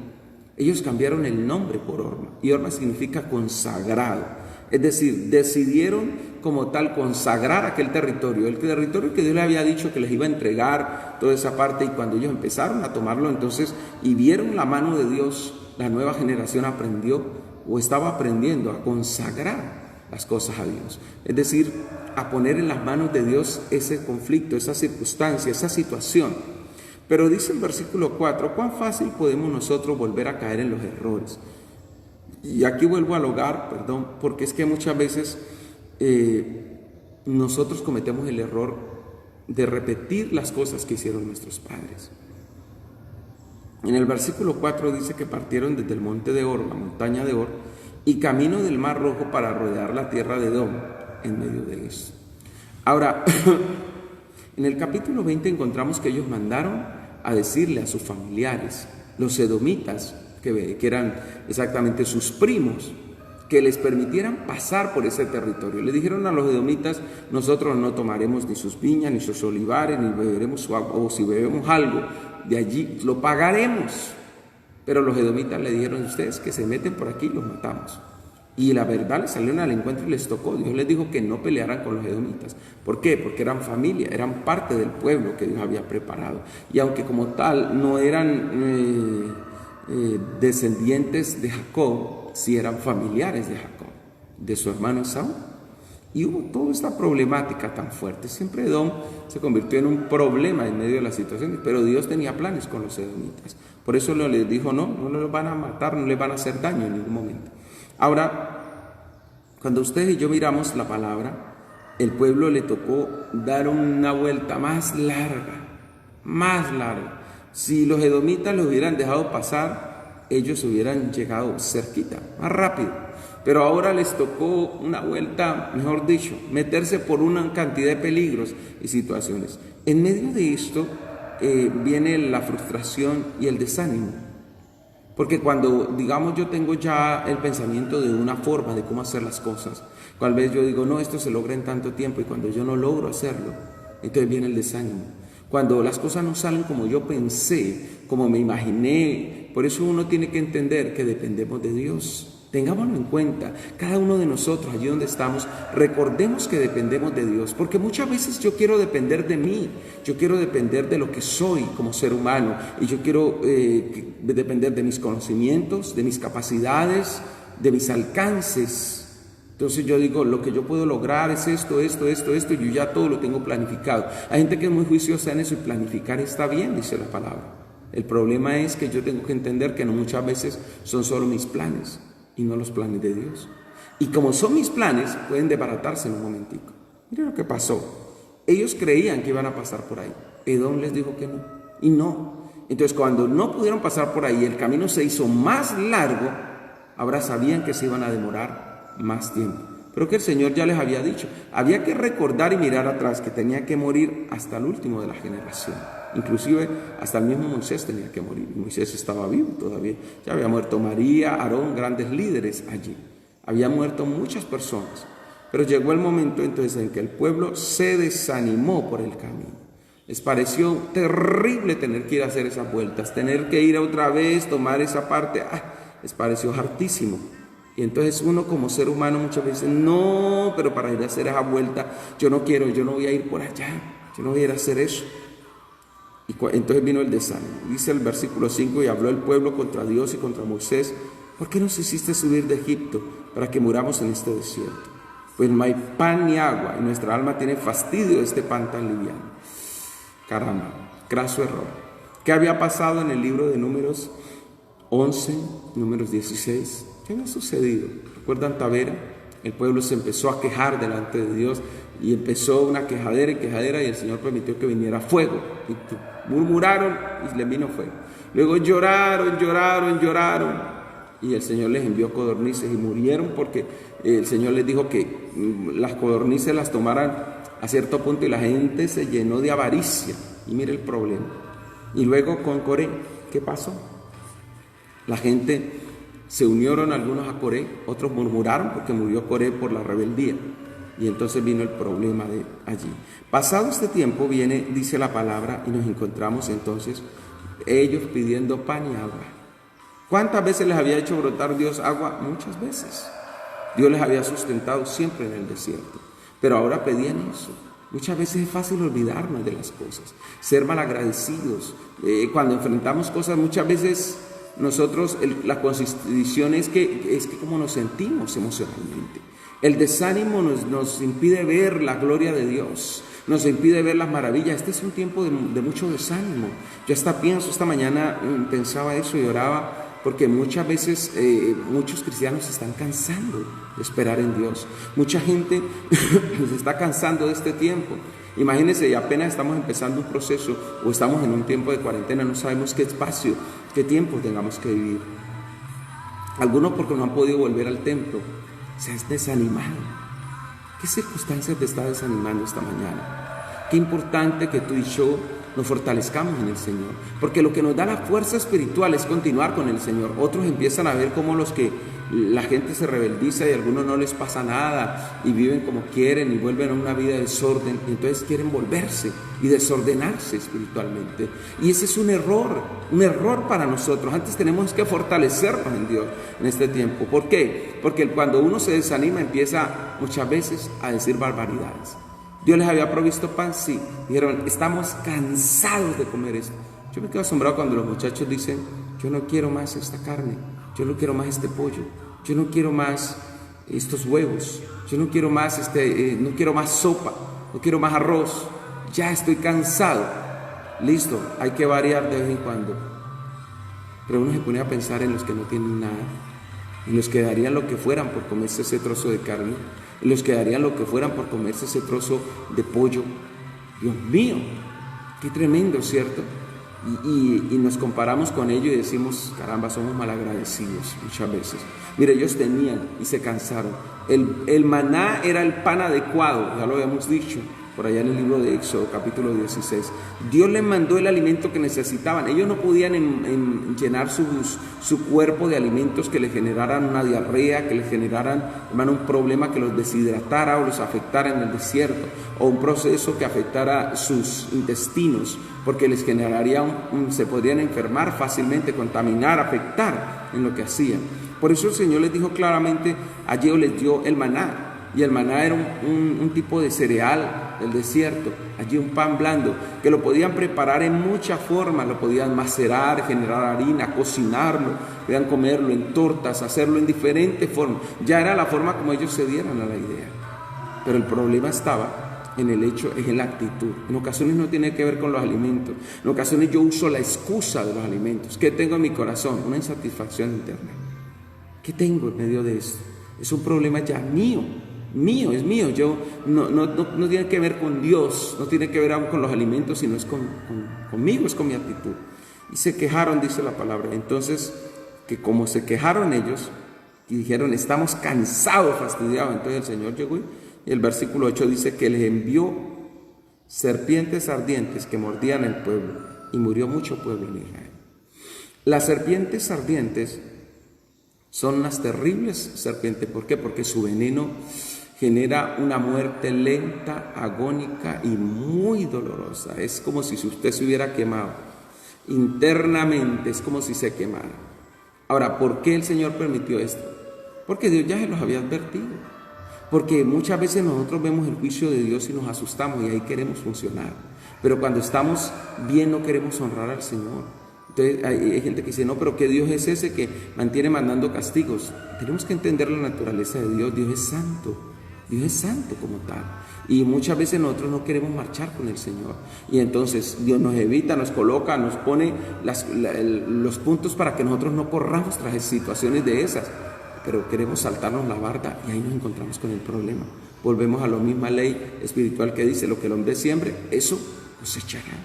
ellos cambiaron el nombre por Horma, y Horma significa consagrado. Es decir, decidieron como tal consagrar aquel territorio, el territorio que Dios les había dicho que les iba a entregar, toda esa parte. Y cuando ellos empezaron a tomarlo entonces y vieron la mano de Dios, la nueva generación aprendió o estaba aprendiendo a consagrar las cosas a Dios. Es decir, a poner en las manos de Dios ese conflicto, esa circunstancia, esa situación. Pero dice el versículo 4, ¿cuán fácil podemos nosotros volver a caer en los errores? Y aquí vuelvo al hogar, porque es que muchas veces nosotros cometemos el error de repetir las cosas que hicieron nuestros padres. En el versículo 4 dice que partieron desde el monte de Or, la montaña de Or, y camino del Mar Rojo para rodear la tierra de Edom en medio de eso. Ahora, en el capítulo 20 encontramos que ellos mandaron a decirle a sus familiares, los edomitas, que eran exactamente sus primos, que les permitieran pasar por ese territorio. Le dijeron a los edomitas, nosotros no tomaremos ni sus viñas, ni sus olivares, ni beberemos su agua, o si bebemos algo de allí, lo pagaremos. Pero los edomitas le dijeron, ustedes que se meten por aquí, los matamos. Y la verdad les salieron al encuentro y les tocó. Dios les dijo que no pelearan con los edomitas. ¿Por qué? Porque eran familia, eran parte del pueblo que Dios había preparado. Y aunque como tal no eran descendientes de Jacob, sí eran familiares de Jacob, de su hermano Esaú. Y hubo toda esta problemática tan fuerte. Siempre Edom se convirtió en un problema en medio de las situaciones, pero Dios tenía planes con los edomitas. Por eso les dijo, no los van a matar, no les van a hacer daño en ningún momento. Ahora, cuando ustedes y yo miramos la palabra, el pueblo le tocó dar una vuelta más larga. Si los edomitas los hubieran dejado pasar, ellos hubieran llegado cerquita, más rápido. Pero ahora les tocó una vuelta, mejor dicho, meterse por una cantidad de peligros y situaciones. En medio de esto viene la frustración y el desánimo. Porque cuando, digamos, yo tengo ya el pensamiento de una forma de cómo hacer las cosas, tal vez yo digo, no, esto se logra en tanto tiempo, y cuando yo no logro hacerlo, entonces viene el desánimo. Cuando las cosas no salen como yo pensé, como me imaginé, por eso uno tiene que entender que dependemos de Dios. Tengámoslo en cuenta, cada uno de nosotros, allí donde estamos, recordemos que dependemos de Dios, porque muchas veces yo quiero depender de mí, yo quiero depender de lo que soy como ser humano, y yo quiero depender de mis conocimientos, de mis capacidades, de mis alcances. Entonces yo digo, lo que yo puedo lograr es esto, y yo ya todo lo tengo planificado. Hay gente que es muy juiciosa en eso, y planificar está bien, dice la palabra. El problema es que yo tengo que entender que no muchas veces son solo mis planes, y no los planes de Dios. Y como son mis planes, pueden desbaratarse en un momentico. Mira lo que pasó. Ellos creían que iban a pasar por ahí. Edom les dijo que no. Y no. Entonces cuando no pudieron pasar por ahí, el camino se hizo más largo, ahora sabían que se iban a demorar más tiempo. Pero que el Señor ya les había dicho, había que recordar y mirar atrás que tenía que morir hasta el último de la generación. Inclusive hasta el mismo Moisés tenía que morir. Moisés estaba vivo todavía. Ya había muerto María, Aarón, grandes líderes allí. Habían muerto muchas personas. Pero llegó el momento entonces en que el pueblo se desanimó por el camino. Les pareció terrible tener que ir a hacer esas vueltas, tener que ir otra vez, tomar esa parte. Les pareció hartísimo. Y entonces uno como ser humano muchas veces, no, pero para ir a hacer esa vuelta, yo no quiero, yo no voy a ir por allá, yo no voy a ir a hacer eso. Y entonces vino el desánimo. Dice el versículo 5, y habló el pueblo contra Dios y contra Moisés, ¿por qué nos hiciste subir de Egipto para que muramos en este desierto? Pues no hay pan ni agua, y nuestra alma tiene fastidio de este pan tan liviano. Caramba, craso error. ¿Qué había pasado en el libro de Números 11, Números 16? ¿Qué había sucedido? ¿Recuerdan Tavera? El pueblo se empezó a quejar delante de Dios y empezó una quejadera y el Señor permitió que viniera fuego. Y murmuraron y les vino fuego. Luego lloraron y el Señor les envió codornices y murieron porque el Señor les dijo que las codornices las tomaran a cierto punto y la gente se llenó de avaricia. Y mire el problema. Y luego con Coré, ¿qué pasó? La gente se unieron algunos a Coré, otros murmuraron porque murió Coré por la rebeldía. Y entonces vino el problema de allí. Pasado este tiempo viene, dice la palabra, y nos encontramos entonces ellos pidiendo pan y agua. ¿Cuántas veces les había hecho brotar Dios agua? Muchas veces. Dios les había sustentado siempre en el desierto. Pero ahora pedían eso. Muchas veces es fácil olvidarnos de las cosas, ser malagradecidos. Cuando enfrentamos cosas, muchas veces nosotros, la condición es que como nos sentimos emocionalmente. El desánimo nos impide ver la gloria de Dios, nos impide ver las maravillas. Este es un tiempo de mucho desánimo. Yo hasta pienso, esta mañana pensaba eso y oraba, porque muchas veces muchos cristianos se están cansando de esperar en Dios. Mucha gente se está cansando de este tiempo. Imagínense, y apenas estamos empezando un proceso o estamos en un tiempo de cuarentena, no sabemos qué espacio, qué tiempo tengamos que vivir. Algunos porque no han podido volver al templo, se han desanimado. ¿Qué circunstancias te está desanimando esta mañana? Qué importante que tú y yo nos fortalezcamos en el Señor, porque lo que nos da la fuerza espiritual es continuar con el Señor. Otros empiezan a ver cómo la gente se rebeldiza y a algunos no les pasa nada y viven como quieren y vuelven a una vida de desorden, y entonces quieren volverse y desordenarse espiritualmente. Y ese es un error para nosotros. Antes tenemos que fortalecernos en Dios en este tiempo. ¿Por qué? Porque cuando uno se desanima empieza muchas veces a decir barbaridades. Dios les había provisto pan, sí. Dijeron, estamos cansados de comer esto. Yo me quedo asombrado cuando los muchachos dicen, yo no quiero más esta carne, yo no quiero más este pollo, yo no quiero más estos huevos, yo no quiero más no quiero más sopa, no quiero más arroz, ya estoy cansado. Listo, hay que variar de vez en cuando. Pero uno se pone a pensar en los que no tienen nada, en los que darían lo que fueran por comerse ese trozo de carne, en los que darían lo que fueran por comerse ese trozo de pollo. Dios mío, qué tremendo, ¿cierto? Y nos comparamos con ellos y decimos, caramba, somos malagradecidos muchas veces. Mire, ellos tenían y se cansaron. El maná era el pan adecuado, ya lo habíamos dicho por allá en el libro de Éxodo, capítulo 16. Dios les mandó el alimento que necesitaban. Ellos no podían llenar su cuerpo de alimentos que les generaran una diarrea, que les generaran, hermano, un problema que los deshidratara o los afectara en el desierto, o un proceso que afectara sus intestinos, porque les generaría se podrían enfermar fácilmente, contaminar, afectar en lo que hacían. Por eso el Señor les dijo claramente, allí les dio el maná. Y el maná era un tipo de cereal del desierto, allí un pan blando, que lo podían preparar en muchas formas, lo podían macerar, generar harina, cocinarlo, podían comerlo en tortas, hacerlo en diferentes formas. Ya era la forma como ellos se dieran a la idea. Pero el problema estaba en el hecho, es en la actitud. En ocasiones no tiene que ver con los alimentos, en ocasiones yo uso la excusa de los alimentos. ¿Qué tengo en mi corazón? Una insatisfacción interna. ¿Qué tengo en medio de esto? Es un problema ya mío, es mío. Yo no tiene que ver con Dios, no tiene que ver aún con los alimentos, sino es conmigo, es con mi actitud. Y se quejaron, dice la palabra. Entonces, que como se quejaron ellos y dijeron, estamos cansados, fastidiados, entonces el Señor llegó y el versículo 8 dice que les envió serpientes ardientes que mordían el pueblo y murió mucho pueblo en Israel. Las serpientes ardientes son unas terribles serpientes. ¿Por qué? Porque su veneno genera una muerte lenta, agónica y muy dolorosa. Es como si usted se hubiera quemado. Internamente es como si se quemara. Ahora, ¿por qué el Señor permitió esto? Porque Dios ya se los había advertido. Porque muchas veces nosotros vemos el juicio de Dios y nos asustamos y ahí queremos funcionar. Pero cuando estamos bien no queremos honrar al Señor. Entonces hay gente que dice, no, pero ¿qué Dios es ese que mantiene mandando castigos? Tenemos que entender la naturaleza de Dios. Dios es santo. Dios es santo como tal. Y muchas veces nosotros no queremos marchar con el Señor. Y entonces Dios nos evita, nos coloca, nos pone los puntos para que nosotros no corramos tras situaciones de esas. Pero queremos saltarnos la barda y ahí nos encontramos con el problema. Volvemos a la misma ley espiritual que dice, lo que el hombre siembre, eso cosechará.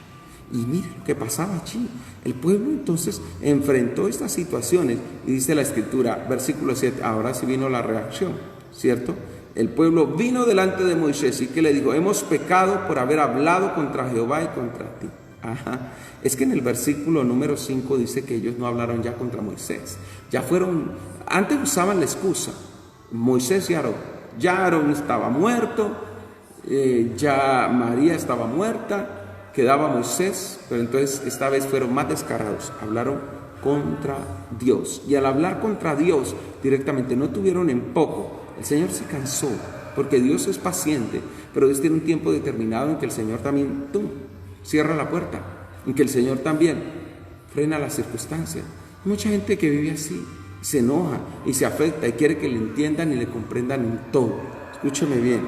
Y mire lo que pasaba allí. El pueblo entonces enfrentó estas situaciones y dice la Escritura, versículo 7, ahora sí vino la reacción, ¿cierto? El pueblo vino delante de Moisés y que le dijo, hemos pecado por haber hablado contra Jehová y contra ti. Ajá. Es que en el versículo número 5 dice que ellos no hablaron ya contra Moisés. Ya fueron, antes usaban la excusa, Moisés y Aarón. Ya Aarón estaba muerto, ya María estaba muerta, quedaba Moisés, pero entonces esta vez fueron más descarados, hablaron contra Dios. Y al hablar contra Dios directamente no tuvieron en poco. El Señor se cansó, porque Dios es paciente, pero Dios tiene un tiempo determinado en que el Señor también cierra la puerta, en que el Señor también frena las circunstancias. Mucha gente que vive así, se enoja y se afecta y quiere que le entiendan y le comprendan en todo. Escúchame bien,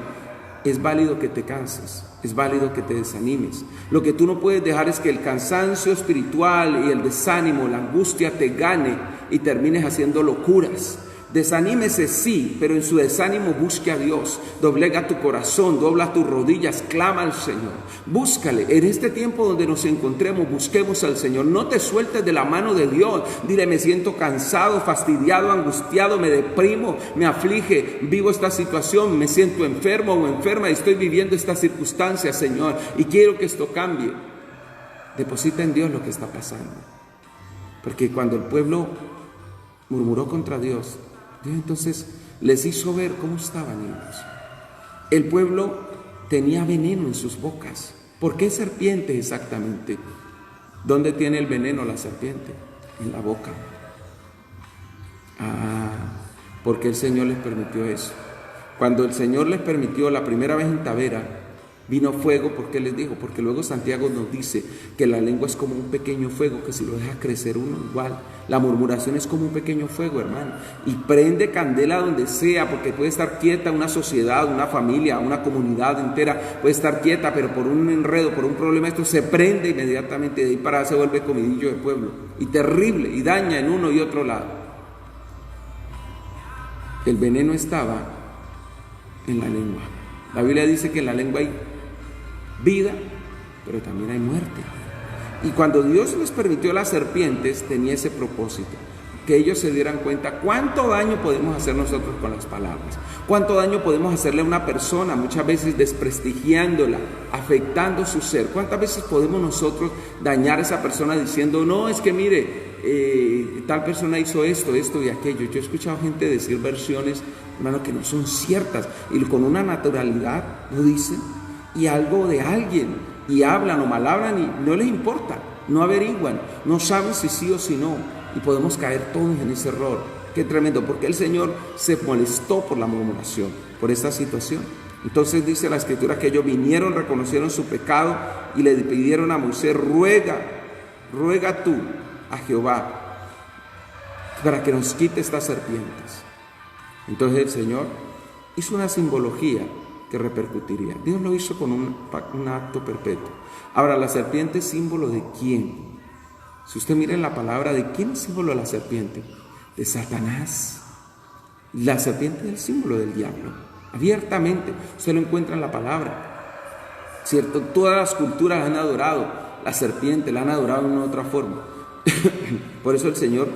es válido que te canses, es válido que te desanimes. Lo que tú no puedes dejar es que el cansancio espiritual y el desánimo, la angustia te gane y termines haciendo locuras. Desanímese sí, pero en su desánimo busque a Dios, doblega tu corazón, dobla tus rodillas, clama al Señor, búscale. En este tiempo donde nos encontremos, busquemos al Señor, no te sueltes de la mano de Dios. Dile, me siento cansado, fastidiado, angustiado, me deprimo, me aflige, vivo esta situación, me siento enfermo o enferma y estoy viviendo esta circunstancia, Señor, y quiero que esto cambie. Deposita en Dios lo que está pasando, porque cuando el pueblo murmuró contra Dios, Dios entonces les hizo ver cómo estaban ellos. El pueblo tenía veneno en sus bocas. ¿Por qué serpiente exactamente? ¿Dónde tiene el veneno la serpiente? En la boca. Porque el Señor les permitió eso. Cuando el Señor les permitió la primera vez en Tavera, vino fuego. ¿Por qué les dijo? Porque luego Santiago nos dice que la lengua es como un pequeño fuego, que si lo deja crecer uno igual. La murmuración es como un pequeño fuego, hermano, y prende candela donde sea, porque puede estar quieta una sociedad, una familia, una comunidad entera, puede estar quieta, pero por un enredo, por un problema, esto se prende inmediatamente, de ahí para se vuelve comidillo de pueblo, y terrible, y daña en uno y otro lado. El veneno estaba en la lengua. La Biblia dice que en la lengua hay vida, pero también hay muerte. Y cuando Dios les permitió las serpientes, tenía ese propósito, que ellos se dieran cuenta cuánto daño podemos hacer nosotros con las palabras, cuánto daño podemos hacerle a una persona, muchas veces desprestigiándola, afectando su ser. Cuántas veces podemos nosotros dañar a esa persona diciendo, no, es que mire, tal persona hizo esto y aquello. Yo he escuchado gente decir versiones, hermano, que no son ciertas, y con una naturalidad lo dicen, y algo de alguien, y hablan o mal hablan y no les importa, no averiguan, no saben si sí o si no, y podemos caer todos en ese error. Qué tremendo, porque el Señor se molestó por la murmuración, por esta situación. Entonces dice la Escritura que ellos vinieron, reconocieron su pecado y le pidieron a Moisés, ruega tú a Jehová para que nos quite estas serpientes. Entonces el Señor hizo una simbología que repercutiría. Dios lo hizo con un acto perpetuo. Ahora, ¿la serpiente es símbolo de quién? Si usted mira en la palabra, ¿de quién es símbolo la serpiente? De Satanás. La serpiente es el símbolo del diablo. Abiertamente, usted lo encuentra en la palabra. ¿Cierto? Todas las culturas han adorado la serpiente, la han adorado de una u otra forma. Por eso el Señor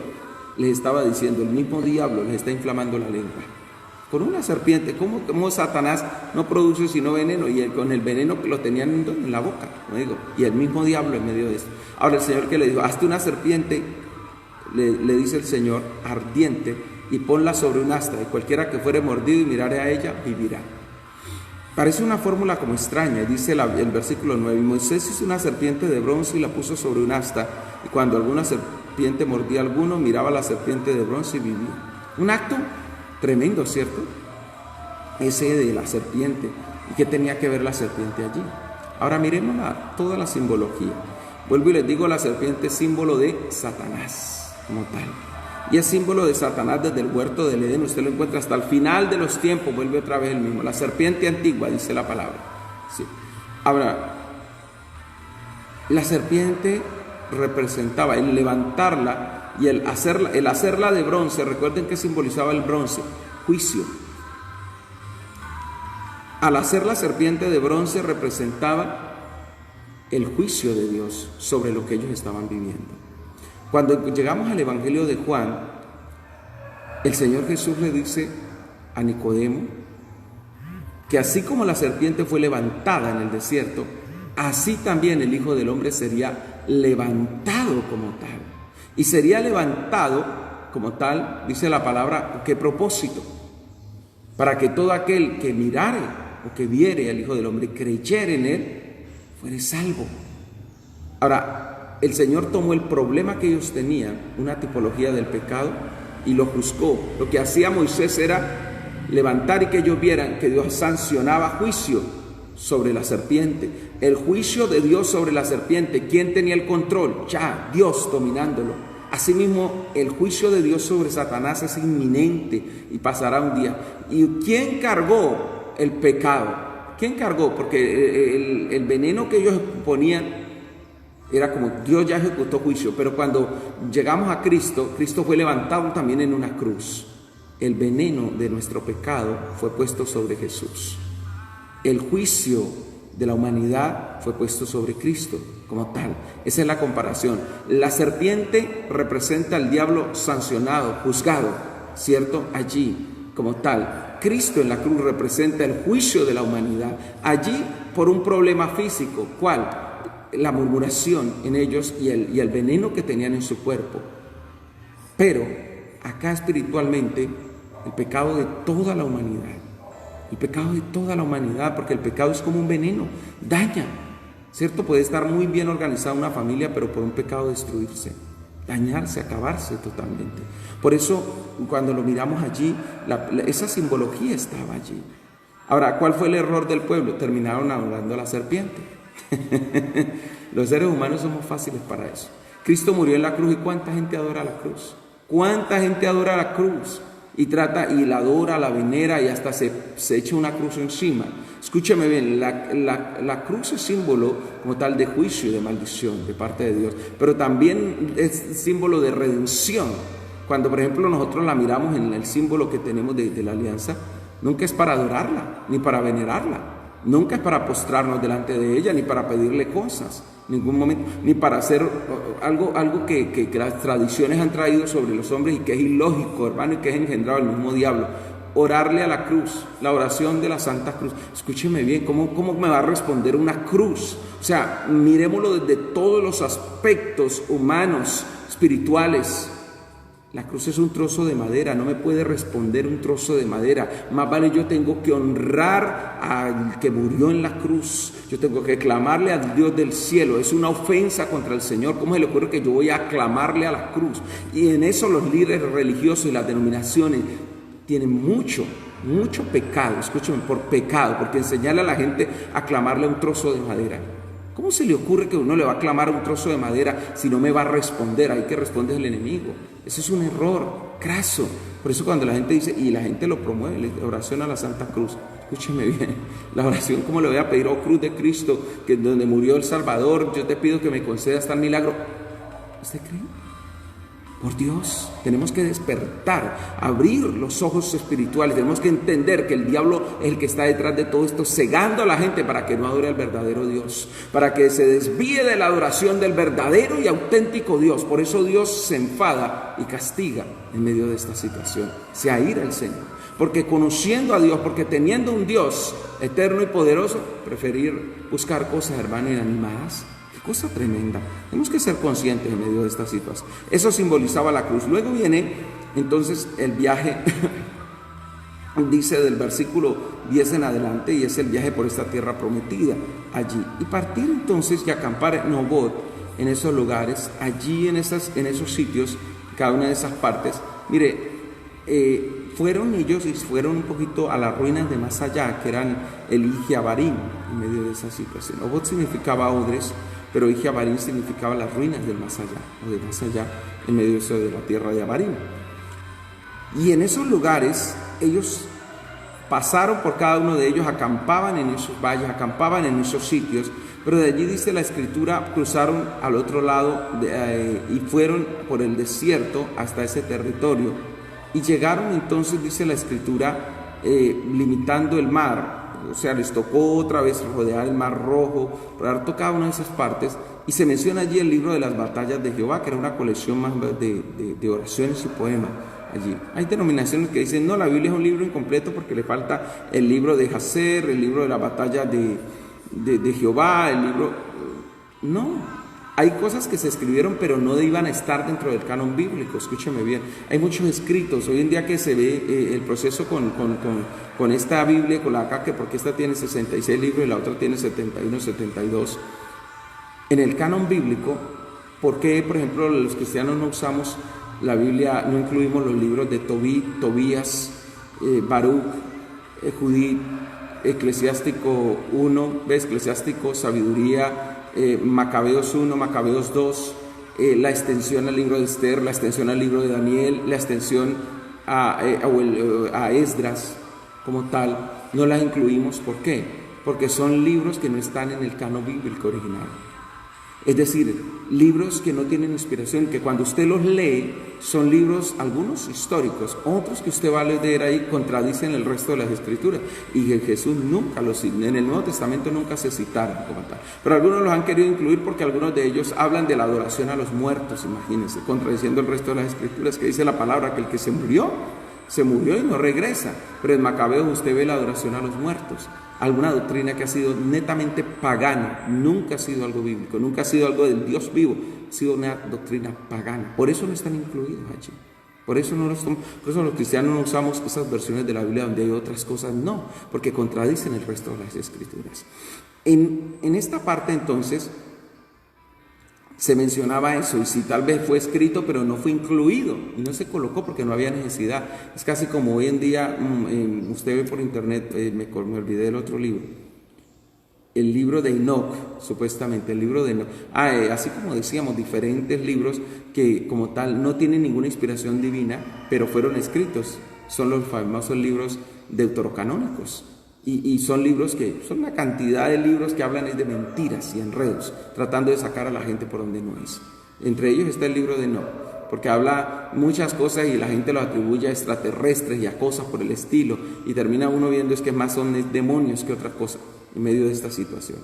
les estaba diciendo, el mismo diablo les está inflamando la lengua. Con una serpiente, ¿cómo Satanás no produce sino veneno? Y con el veneno que lo tenían en la boca, ¿no digo? Y el mismo diablo en medio de esto. Ahora el Señor que le dijo, hazte una serpiente, le dice el Señor, ardiente, y ponla sobre un asta, y cualquiera que fuere mordido y mirare a ella, vivirá. Parece una fórmula como extraña, dice el versículo 9, y Moisés hizo una serpiente de bronce y la puso sobre un asta, y cuando alguna serpiente mordía a alguno, miraba a la serpiente de bronce y vivía. Un acto tremendo, ¿cierto? Ese de la serpiente. ¿Y qué tenía que ver la serpiente allí? Ahora miremos toda la simbología. Vuelvo y les digo, la serpiente es símbolo de Satanás, como tal. Y es símbolo de Satanás desde el huerto del Edén. Usted lo encuentra hasta el final de los tiempos, vuelve otra vez el mismo. La serpiente antigua, dice la palabra. Sí. Ahora, la serpiente representaba el levantarla y el hacerla de bronce. Recuerden que simbolizaba el bronce, juicio. Al hacer la serpiente de bronce representaba el juicio de Dios sobre lo que ellos estaban viviendo. Cuando llegamos al Evangelio de Juan, el Señor Jesús le dice a Nicodemo que así como la serpiente fue levantada en el desierto, así también el Hijo del Hombre sería levantado como tal. Y sería levantado como tal, dice la palabra, ¿qué propósito? Para que todo aquel que mirare o que viere al Hijo del Hombre, creyere en Él, fuere salvo. Ahora, el Señor tomó el problema que ellos tenían, una tipología del pecado, y lo juzgó. Lo que hacía Moisés era levantar y que ellos vieran que Dios sancionaba juicio sobre la serpiente. El juicio de Dios sobre la serpiente, ¿quién tenía el control? Ya, Dios dominándolo. Asimismo, el juicio de Dios sobre Satanás es inminente y pasará un día. ¿Y quién cargó el pecado? ¿Quién cargó? Porque el veneno que ellos ponían era como Dios ya ejecutó juicio, pero cuando llegamos a Cristo, Cristo fue levantado también en una cruz. El veneno de nuestro pecado fue puesto sobre Jesús. El juicio de la humanidad fue puesto sobre Cristo como tal. Esa es la comparación. La serpiente representa al diablo sancionado, juzgado, ¿cierto? Allí como tal. Cristo en la cruz representa el juicio de la humanidad. Allí por un problema físico. ¿Cuál? La murmuración en ellos y el veneno que tenían en su cuerpo. Pero acá espiritualmente el pecado de toda la humanidad. El pecado de toda la humanidad, porque el pecado es como un veneno, daña, ¿cierto? Puede estar muy bien organizada una familia, pero por un pecado destruirse, dañarse, acabarse totalmente. Por eso, cuando lo miramos allí, esa simbología estaba allí. Ahora, ¿cuál fue el error del pueblo? Terminaron adorando a la serpiente. Los seres humanos somos fáciles para eso. Cristo murió en la cruz, ¿y cuánta gente adora la cruz? ¿Cuánta gente adora la cruz? Y la adora, la venera y hasta se echa una cruz encima. Escúchame bien, la cruz es símbolo como tal de juicio y de maldición de parte de Dios, pero también es símbolo de redención. Cuando por ejemplo nosotros la miramos en el símbolo que tenemos de la alianza, nunca es para adorarla, ni para venerarla, nunca es para postrarnos delante de ella, ni para pedirle cosas, ningún momento, ni para hacer algo que las tradiciones han traído sobre los hombres y que es ilógico, hermano, y que es engendrado el mismo diablo. Orarle a la cruz, la oración de la Santa Cruz. Escúcheme bien, ¿cómo me va a responder una cruz? O sea, miremoslo desde todos los aspectos humanos, espirituales. La cruz es un trozo de madera, no me puede responder un trozo de madera. Más vale yo tengo que honrar al que murió en la cruz. Yo tengo que clamarle al Dios del cielo. Es una ofensa contra el Señor. ¿Cómo se le ocurre que yo voy a clamarle a la cruz? Y en eso los líderes religiosos y las denominaciones tienen mucho pecado. Escúchame, por pecado, porque enseñarle a la gente a clamarle a un trozo de madera. ¿Cómo se le ocurre que uno le va a clamar a un trozo de madera si no me va a responder? Hay que responder al enemigo. Ese es un error craso. Por eso cuando la gente dice, y la gente lo promueve, la oración a la Santa Cruz. Escúcheme bien, la oración, ¿cómo le voy a pedir? Oh cruz de Cristo, que donde murió el Salvador, yo te pido que me concedas tal milagro. ¿Usted cree? por Dios. Tenemos que despertar, abrir los ojos espirituales. Tenemos que entender que el diablo es el que está detrás de todo esto, cegando a la gente para que no adore al verdadero Dios, para que se desvíe de la adoración del verdadero y auténtico Dios. Por eso Dios se enfada y castiga en medio de esta situación. Se aira el Señor, porque conociendo a Dios, porque teniendo un Dios eterno y poderoso, preferir buscar cosas, hermano, inanimadas. Cosa tremenda. Tenemos que ser conscientes en medio de estas situaciones. Eso simbolizaba la cruz. Luego viene entonces el viaje, dice del versículo 10 en adelante, y es el viaje por esta tierra prometida allí. Y partir entonces y acampar en Obot, en esos lugares, allí en esos sitios, cada una de esas partes. Mire, fueron ellos y fueron un poquito a las ruinas de más allá, que eran el Ijeabarim, en medio de esa situación. Obot significaba odres, pero Ijeabarim significaba las ruinas del más allá, o de más allá, en medio de la tierra de Abarim. Y en esos lugares, ellos pasaron por cada uno de ellos, acampaban en esos valles, acampaban en esos sitios, pero de allí dice la Escritura, cruzaron al otro lado y fueron por el desierto hasta ese territorio. Y llegaron entonces, dice la Escritura, limitando el mar. O sea, les tocó otra vez rodear el Mar Rojo, rodear cada una de esas partes, y se menciona allí el libro de las batallas de Jehová, que era una colección más de oraciones y poemas allí. Hay denominaciones que dicen, no, la Biblia es un libro incompleto porque le falta el libro de Jacer, el libro de la batalla de Jehová, el libro... No, hay cosas que se escribieron pero no iban a estar dentro del canon bíblico. Escúcheme bien, hay muchos escritos hoy en día que se ve el proceso con esta Biblia, con la acá, que porque esta tiene 66 libros y la otra tiene 71, 72 en el canon bíblico. ¿Por qué, por ejemplo, los cristianos no usamos la Biblia, no incluimos los libros de Tobías, Baruch, Judith, Eclesiástico 1, Eclesiástico, Sabiduría, Macabeos 1, Macabeos 2, la extensión al libro de Esther, la extensión al libro de Daniel, la extensión a Esdras como tal? No las incluimos. ¿Por qué? Porque son libros que no están en el canon bíblico original. Es decir, libros que no tienen inspiración, que cuando usted los lee son libros, algunos históricos, otros que usted va a leer ahí contradicen el resto de las escrituras, y que Jesús nunca los, en el Nuevo Testamento nunca se citaron como tal, pero algunos los han querido incluir porque algunos de ellos hablan de la adoración a los muertos, imagínense, contradiciendo el resto de las escrituras, que dice la palabra que el que se murió y no regresa. Pero en Macabeos usted ve la adoración a los muertos, alguna doctrina que ha sido netamente pagana, nunca ha sido algo bíblico, nunca ha sido algo del Dios vivo, ha sido una doctrina pagana. Por eso no están incluidos allí. Por eso los cristianos no usamos esas versiones de la Biblia donde hay otras cosas, no, porque contradicen el resto de las escrituras. En esta parte entonces se mencionaba eso, y si tal vez fue escrito pero no fue incluido y no se colocó porque no había necesidad. Es casi como hoy en día, usted ve por internet, me olvidé del otro libro, el libro de Enoch, supuestamente, el libro de Enoch. Así como decíamos, diferentes libros que como tal no tienen ninguna inspiración divina, pero fueron escritos. Son los famosos libros deuterocanónicos. Y son libros que, son una cantidad de libros que hablan de mentiras y enredos, tratando de sacar a la gente por donde no es. Entre ellos está el libro de Enoch, porque habla muchas cosas y la gente lo atribuye a extraterrestres y a cosas por el estilo, y termina uno viendo es que más son demonios que otra cosa en medio de esta situación.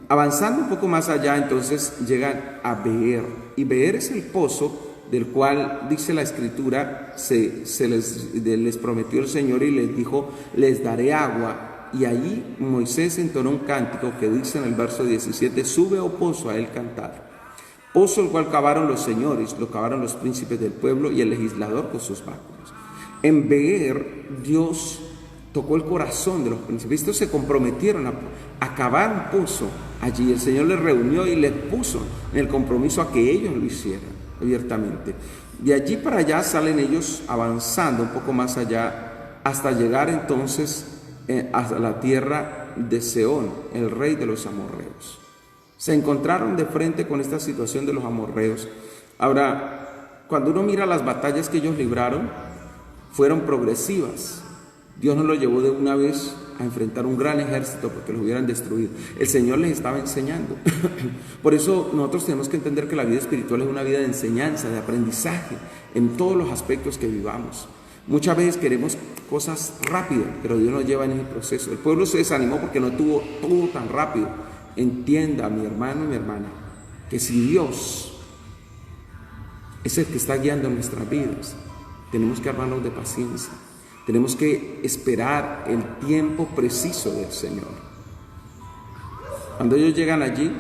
Avanzando un poco más allá, entonces llegan a Beer, y Beer es el pozo del cual dice la Escritura, les prometió el Señor y les dijo, les daré agua. Y allí Moisés entonó un cántico que dice en el verso 17, sube, oh pozo, a él cantar. Pozo el cual cavaron los señores, lo cavaron los príncipes del pueblo y el legislador con sus báculos. En Beer, Dios tocó el corazón de los príncipes. Estos se comprometieron a cavar un pozo allí. El Señor les reunió y les puso en el compromiso a que ellos lo hicieran abiertamente. De allí para allá salen ellos avanzando un poco más allá hasta llegar entonces a la tierra de Sehón, el rey de los amorreos. Se encontraron de frente con esta situación de los amorreos. Ahora, cuando uno mira las batallas que ellos libraron, fueron progresivas. Dios no lo llevó de una vez a enfrentar un gran ejército porque los hubieran destruido. El Señor les estaba enseñando. Por eso nosotros tenemos que entender que la vida espiritual es una vida de enseñanza, de aprendizaje, en todos los aspectos que vivamos. Muchas veces queremos cosas rápidas, pero Dios nos lleva en ese proceso. El pueblo se desanimó porque no tuvo todo tan rápido. Entienda, mi hermano y mi hermana, que si Dios es el que está guiando nuestras vidas, tenemos que armarnos de paciencia. Tenemos que esperar el tiempo preciso del Señor. Cuando ellos llegan allí,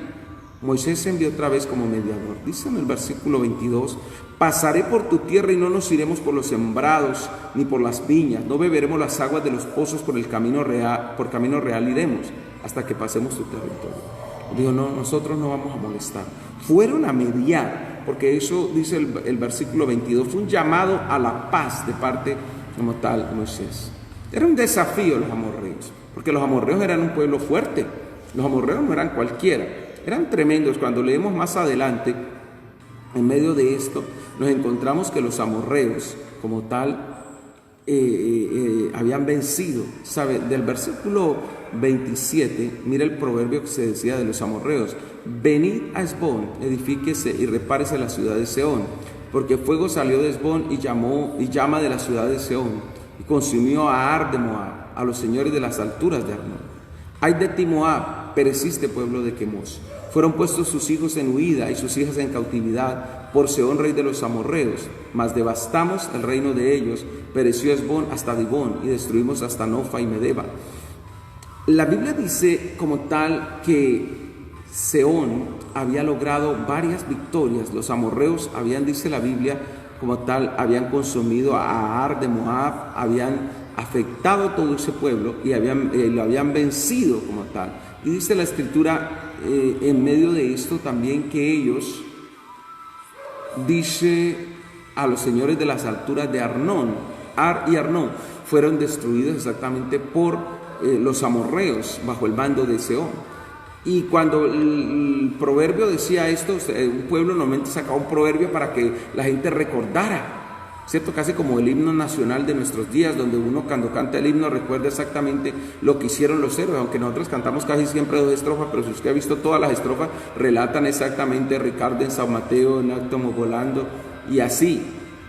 Moisés se envió otra vez como mediador. Dice en el versículo 22, pasaré por tu tierra y no nos iremos por los sembrados ni por las viñas. No beberemos las aguas de los pozos por camino real iremos hasta que pasemos tu territorio. Digo, no, nosotros no vamos a molestar. Fueron a mediar, porque eso dice el versículo 22, fue un llamado a la paz de parte como tal Moisés. Era un desafío los amorreos, porque los amorreos eran un pueblo fuerte. Los amorreos no eran cualquiera, eran tremendos. Cuando leemos más adelante, en medio de esto, nos encontramos que los amorreos como tal habían vencido. ¿Sabe? Del versículo 27, mira el proverbio que se decía de los amorreos: venid a Hesbón, edifíquese y repárese la ciudad de Seón, porque fuego salió de Hesbón y llama de la ciudad de Seón, y consumió a Ar de Moab, a los señores de las alturas de Arnón. Ay de ti, Moab, pereciste, pueblo de Quemos. Fueron puestos sus hijos en huida y sus hijas en cautividad por Sehón, rey de los amorreos. Mas devastamos el reino de ellos. Pereció Hesbón hasta Dibón y destruimos hasta Nofa y Medeba. La Biblia dice como tal que Sehón había logrado varias victorias. Los amorreos habían, dice la Biblia, como tal, habían consumido a Ar de Moab, habían afectado todo ese pueblo y lo habían vencido como tal. Y dice la Escritura en medio de esto también que ellos, dice a los señores de las alturas de Arnón, Ar y Arnón, fueron destruidos exactamente por los amorreos bajo el mando de Sehón. Y cuando el proverbio decía esto, un pueblo normalmente sacaba un proverbio para que la gente recordara, ¿cierto? Casi como el himno nacional de nuestros días, donde uno cuando canta el himno recuerda exactamente lo que hicieron los héroes, aunque nosotros cantamos casi siempre 2 estrofas, pero si usted ha visto todas las estrofas, relatan exactamente Ricardo en San Mateo, en Acto Volando, y así.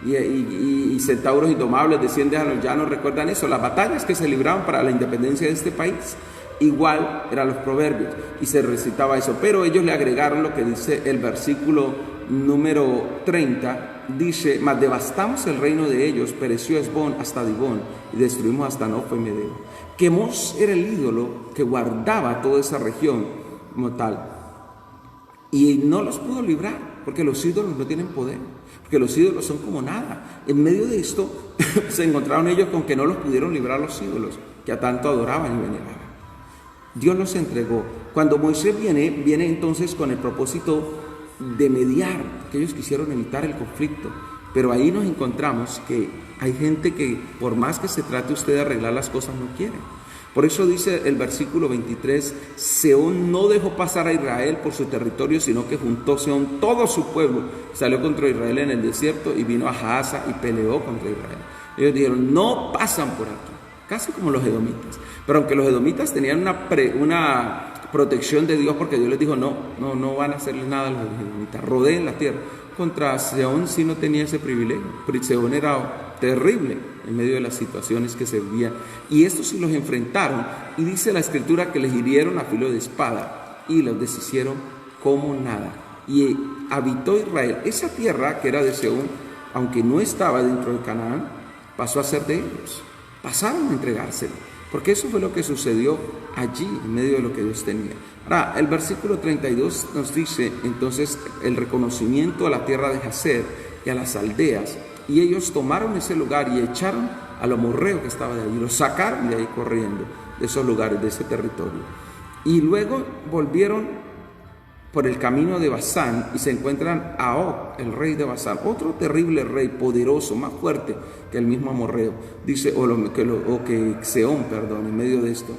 Y centauros indomables descienden a los llanos, recuerdan eso, las batallas que se libraban para la independencia de este país. Igual eran los proverbios y se recitaba eso, pero ellos le agregaron lo que dice el versículo número 30, dice: mas devastamos el reino de ellos, pereció Hesbón hasta Dibón y destruimos hasta Nofa y Medeba. Quemos era el ídolo que guardaba toda esa región como tal, y no los pudo librar, porque los ídolos no tienen poder, porque los ídolos son como nada. En medio de esto se encontraron ellos con que no los pudieron librar los ídolos que a tanto adoraban y veneraban. Dios los entregó. Cuando Moisés viene entonces con el propósito de mediar, que ellos quisieron evitar el conflicto, pero ahí nos encontramos que hay gente que por más que se trate usted de arreglar las cosas no quiere. Por eso dice el versículo 23, Sehón no dejó pasar a Israel por su territorio, sino que juntó Sehón todo su pueblo, salió contra Israel en el desierto y vino a Jahaza y peleó contra Israel. Ellos dijeron: no pasan por aquí, casi como los edomitas. Pero aunque los edomitas tenían una protección de Dios, porque Dios les dijo: no van a hacerle nada a los edomitas, rodeen la tierra. Contra Sehón sí no tenía ese privilegio. Sehón era terrible en medio de las situaciones que se vivían. Y estos sí los enfrentaron. Y dice la Escritura que les hirieron a filo de espada y los deshicieron como nada. Y habitó Israel esa tierra que era de Sehón, aunque no estaba dentro de Canaán, pasó a ser de ellos. Pasaron a entregárselo, porque eso fue lo que sucedió allí, en medio de lo que Dios tenía. Ahora, el versículo 32 nos dice entonces el reconocimiento a la tierra de Jazer y a las aldeas, y ellos tomaron ese lugar y echaron al amorreo que estaba de allí, lo sacaron de ahí corriendo, de esos lugares, de ese territorio. Y luego volvieron por el camino de Basán y se encuentran a Og, el rey de Basán, otro terrible rey, poderoso, más fuerte que el mismo amorreo, dice, que Sehón, en medio de esto,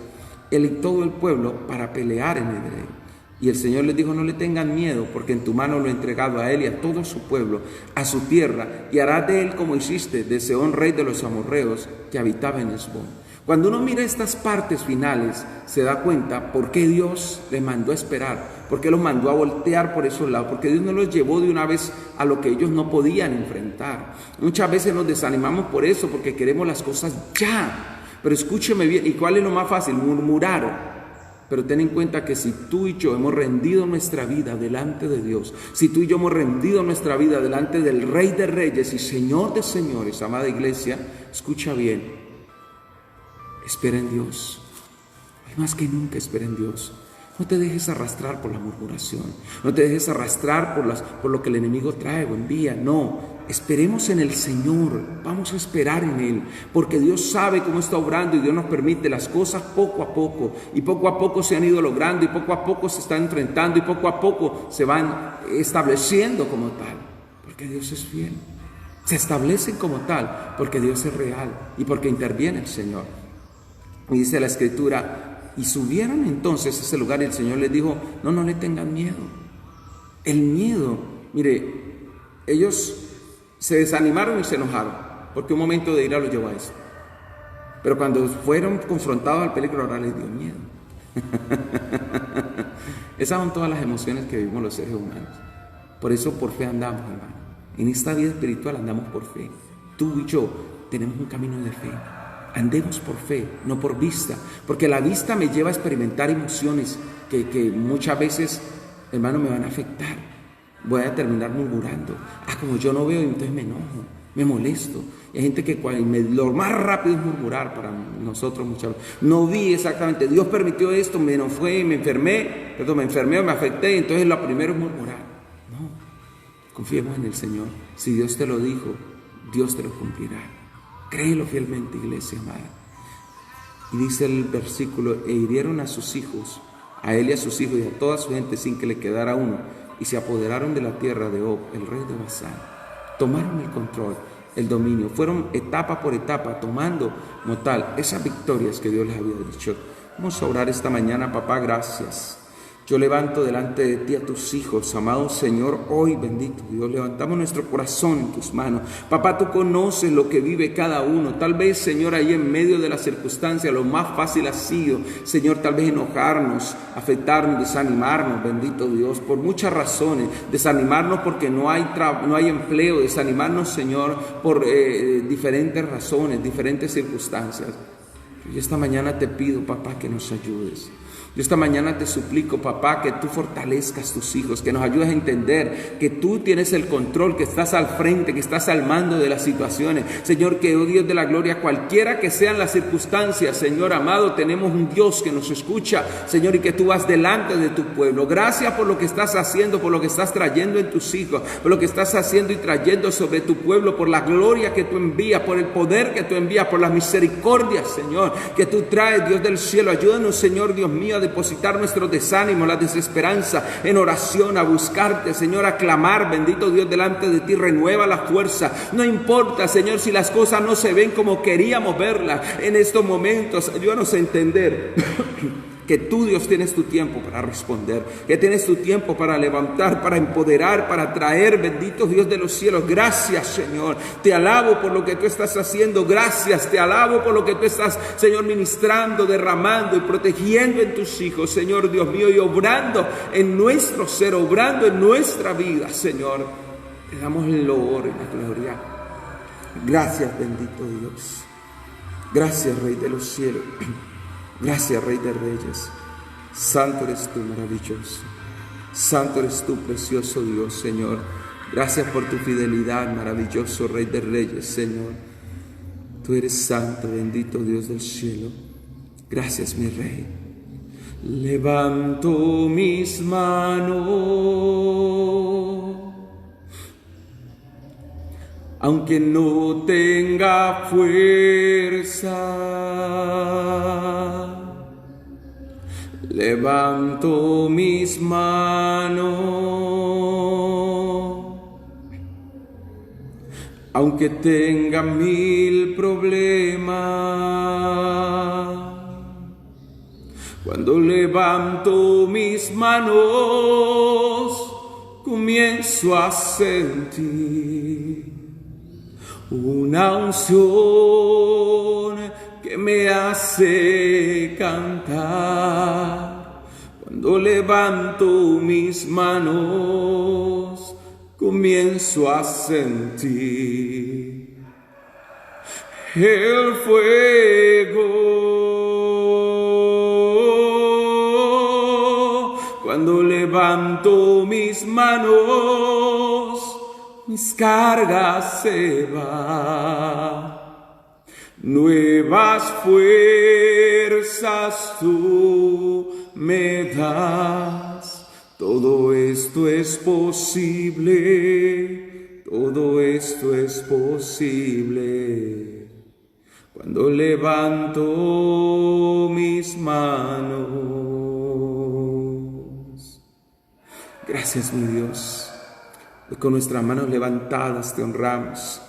él y todo el pueblo para pelear en Edrei. Y el Señor les dijo: no le tengan miedo, porque en tu mano lo he entregado a él y a todo su pueblo, a su tierra, y harás de él como hiciste de Sehón, rey de los amorreos, que habitaba en Hesbón. Cuando uno mira estas partes finales, se da cuenta por qué Dios les mandó a esperar, por qué los mandó a voltear por esos lados, porque Dios no los llevó de una vez a lo que ellos no podían enfrentar. Muchas veces nos desanimamos por eso, porque queremos las cosas ya. Pero escúcheme bien, ¿y cuál es lo más fácil? Murmurar. Pero ten en cuenta que si tú y yo hemos rendido nuestra vida delante de Dios, si tú y yo hemos rendido nuestra vida delante del Rey de Reyes y Señor de Señores, amada iglesia, escucha bien, espera en Dios. Hoy más que nunca espera en Dios. No te dejes arrastrar por la murmuración, no te dejes arrastrar por lo que el enemigo trae o envía. No, esperemos en el Señor, vamos a esperar en Él, porque Dios sabe cómo está obrando y Dios nos permite las cosas poco a poco, y poco a poco se han ido logrando, y poco a poco se están enfrentando, y poco a poco se van estableciendo como tal, porque Dios es fiel. Se establecen como tal, porque Dios es real y porque interviene el Señor. Y dice la Escritura, y subieron entonces a ese lugar y el Señor les dijo, no le tengan miedo. El miedo, mire, ellos se desanimaron y se enojaron, porque un momento de ira los llevó a eso. Pero cuando fueron confrontados al peligro, ahora les dio miedo. Esas son todas las emociones que vivimos los seres humanos. Por eso por fe andamos, hermano. En esta vida espiritual andamos por fe. Tú y yo tenemos un camino de fe. Andemos por fe, no por vista, porque la vista me lleva a experimentar emociones que muchas veces, hermano, me van a afectar. Voy a terminar murmurando. Como yo no veo, entonces me enojo, me molesto. Y hay gente que lo más rápido es murmurar para nosotros muchas veces. No vi exactamente, Dios permitió esto, me enojé, me enfermé o me afecté, entonces lo primero es murmurar. No, confiemos en el Señor. Si Dios te lo dijo, Dios te lo cumplirá. Créelo fielmente, iglesia amada. Y dice el versículo, e hirieron a sus hijos, a él y a sus hijos y a toda su gente sin que le quedara uno, y se apoderaron de la tierra de Og, el rey de Basán. Tomaron el control, el dominio, fueron etapa por etapa tomando como tal esas victorias que Dios les había dicho. Vamos a orar esta mañana. Papá, gracias. Yo levanto delante de ti a tus hijos, amado Señor, hoy, bendito Dios, levantamos nuestro corazón en tus manos. Papá, tú conoces lo que vive cada uno. Tal vez, Señor, ahí en medio de las circunstancias, lo más fácil ha sido, Señor, tal vez enojarnos, afectarnos, desanimarnos, bendito Dios, por muchas razones. Desanimarnos porque no hay empleo, desanimarnos, Señor, por diferentes razones, diferentes circunstancias. Y esta mañana te pido, papá, que nos ayudes. Yo esta mañana te suplico, papá, que tú fortalezcas tus hijos, que nos ayudes a entender que tú tienes el control, que estás al frente, que estás al mando de las situaciones. Señor, que, oh Dios de la gloria, cualquiera que sean las circunstancias, Señor amado, tenemos un Dios que nos escucha, Señor, y que tú vas delante de tu pueblo. Gracias por lo que estás haciendo, por lo que estás trayendo en tus hijos, por lo que estás haciendo y trayendo sobre tu pueblo, por la gloria que tú envías, por el poder que tú envías, por las misericordias, Señor, que tú traes, Dios del cielo. Ayúdanos, Señor, Dios mío, a depositar nuestro desánimo, la desesperanza en oración, a buscarte, Señor, a clamar, bendito Dios, delante de ti. Renueva la fuerza. No importa, Señor, si las cosas no se ven como queríamos verlas en estos momentos. Ayúdanos a entender que tú, Dios, tienes tu tiempo para responder, que tienes tu tiempo para levantar, para empoderar, para traer, bendito Dios de los cielos. Gracias, Señor, te alabo por lo que tú estás haciendo. Gracias, te alabo por lo que tú estás, Señor, ministrando, derramando y protegiendo en tus hijos, Señor Dios mío, y obrando en nuestro ser, obrando en nuestra vida, Señor. Te damos el loor y la gloria. Gracias, bendito Dios. Gracias, Rey de los cielos. Gracias, Rey de Reyes. Santo eres tú, maravilloso. Santo eres tú, precioso Dios, Señor. Gracias por tu fidelidad, maravilloso Rey de Reyes, Señor. Tú eres santo, bendito Dios del cielo. Gracias, mi Rey. Levanto mis manos, aunque no tenga fuerza. Levanto mis manos, aunque tenga 1000 problemas. Cuando levanto mis manos, comienzo a sentir una unción que me hace cantar. Cuando levanto mis manos, comienzo a sentir el fuego. Cuando levanto mis manos, mis cargas se van. Nuevas fuerzas tú me das. Todo esto es posible, todo esto es posible. Cuando levanto mis manos. Gracias, mi Dios. Hoy con nuestras manos levantadas te honramos.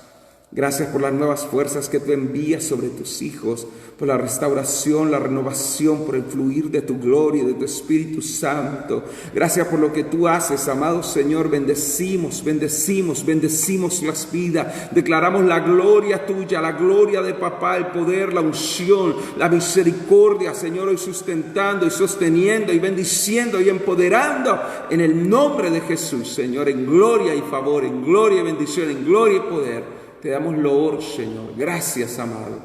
Gracias por las nuevas fuerzas que tú envías sobre tus hijos, por la restauración, la renovación, por el fluir de tu gloria y de tu Espíritu Santo. Gracias por lo que tú haces, amado Señor. Bendecimos las vidas. Declaramos la gloria tuya, la gloria de papá, el poder, la unción, la misericordia, Señor, hoy sustentando y sosteniendo y bendiciendo y empoderando en el nombre de Jesús, Señor, en gloria y favor, en gloria y bendición, en gloria y poder. Te damos loor, Señor. Gracias, amado.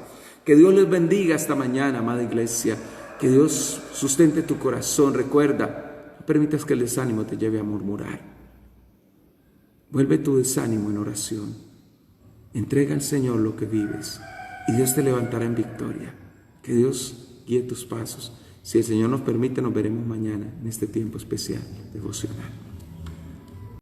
Que Dios les bendiga esta mañana, amada iglesia. Que Dios sustente tu corazón. Recuerda, no permitas que el desánimo te lleve a murmurar. Vuelve tu desánimo en oración. Entrega al Señor lo que vives y Dios te levantará en victoria. Que Dios guíe tus pasos. Si el Señor nos permite, nos veremos mañana en este tiempo especial devocional.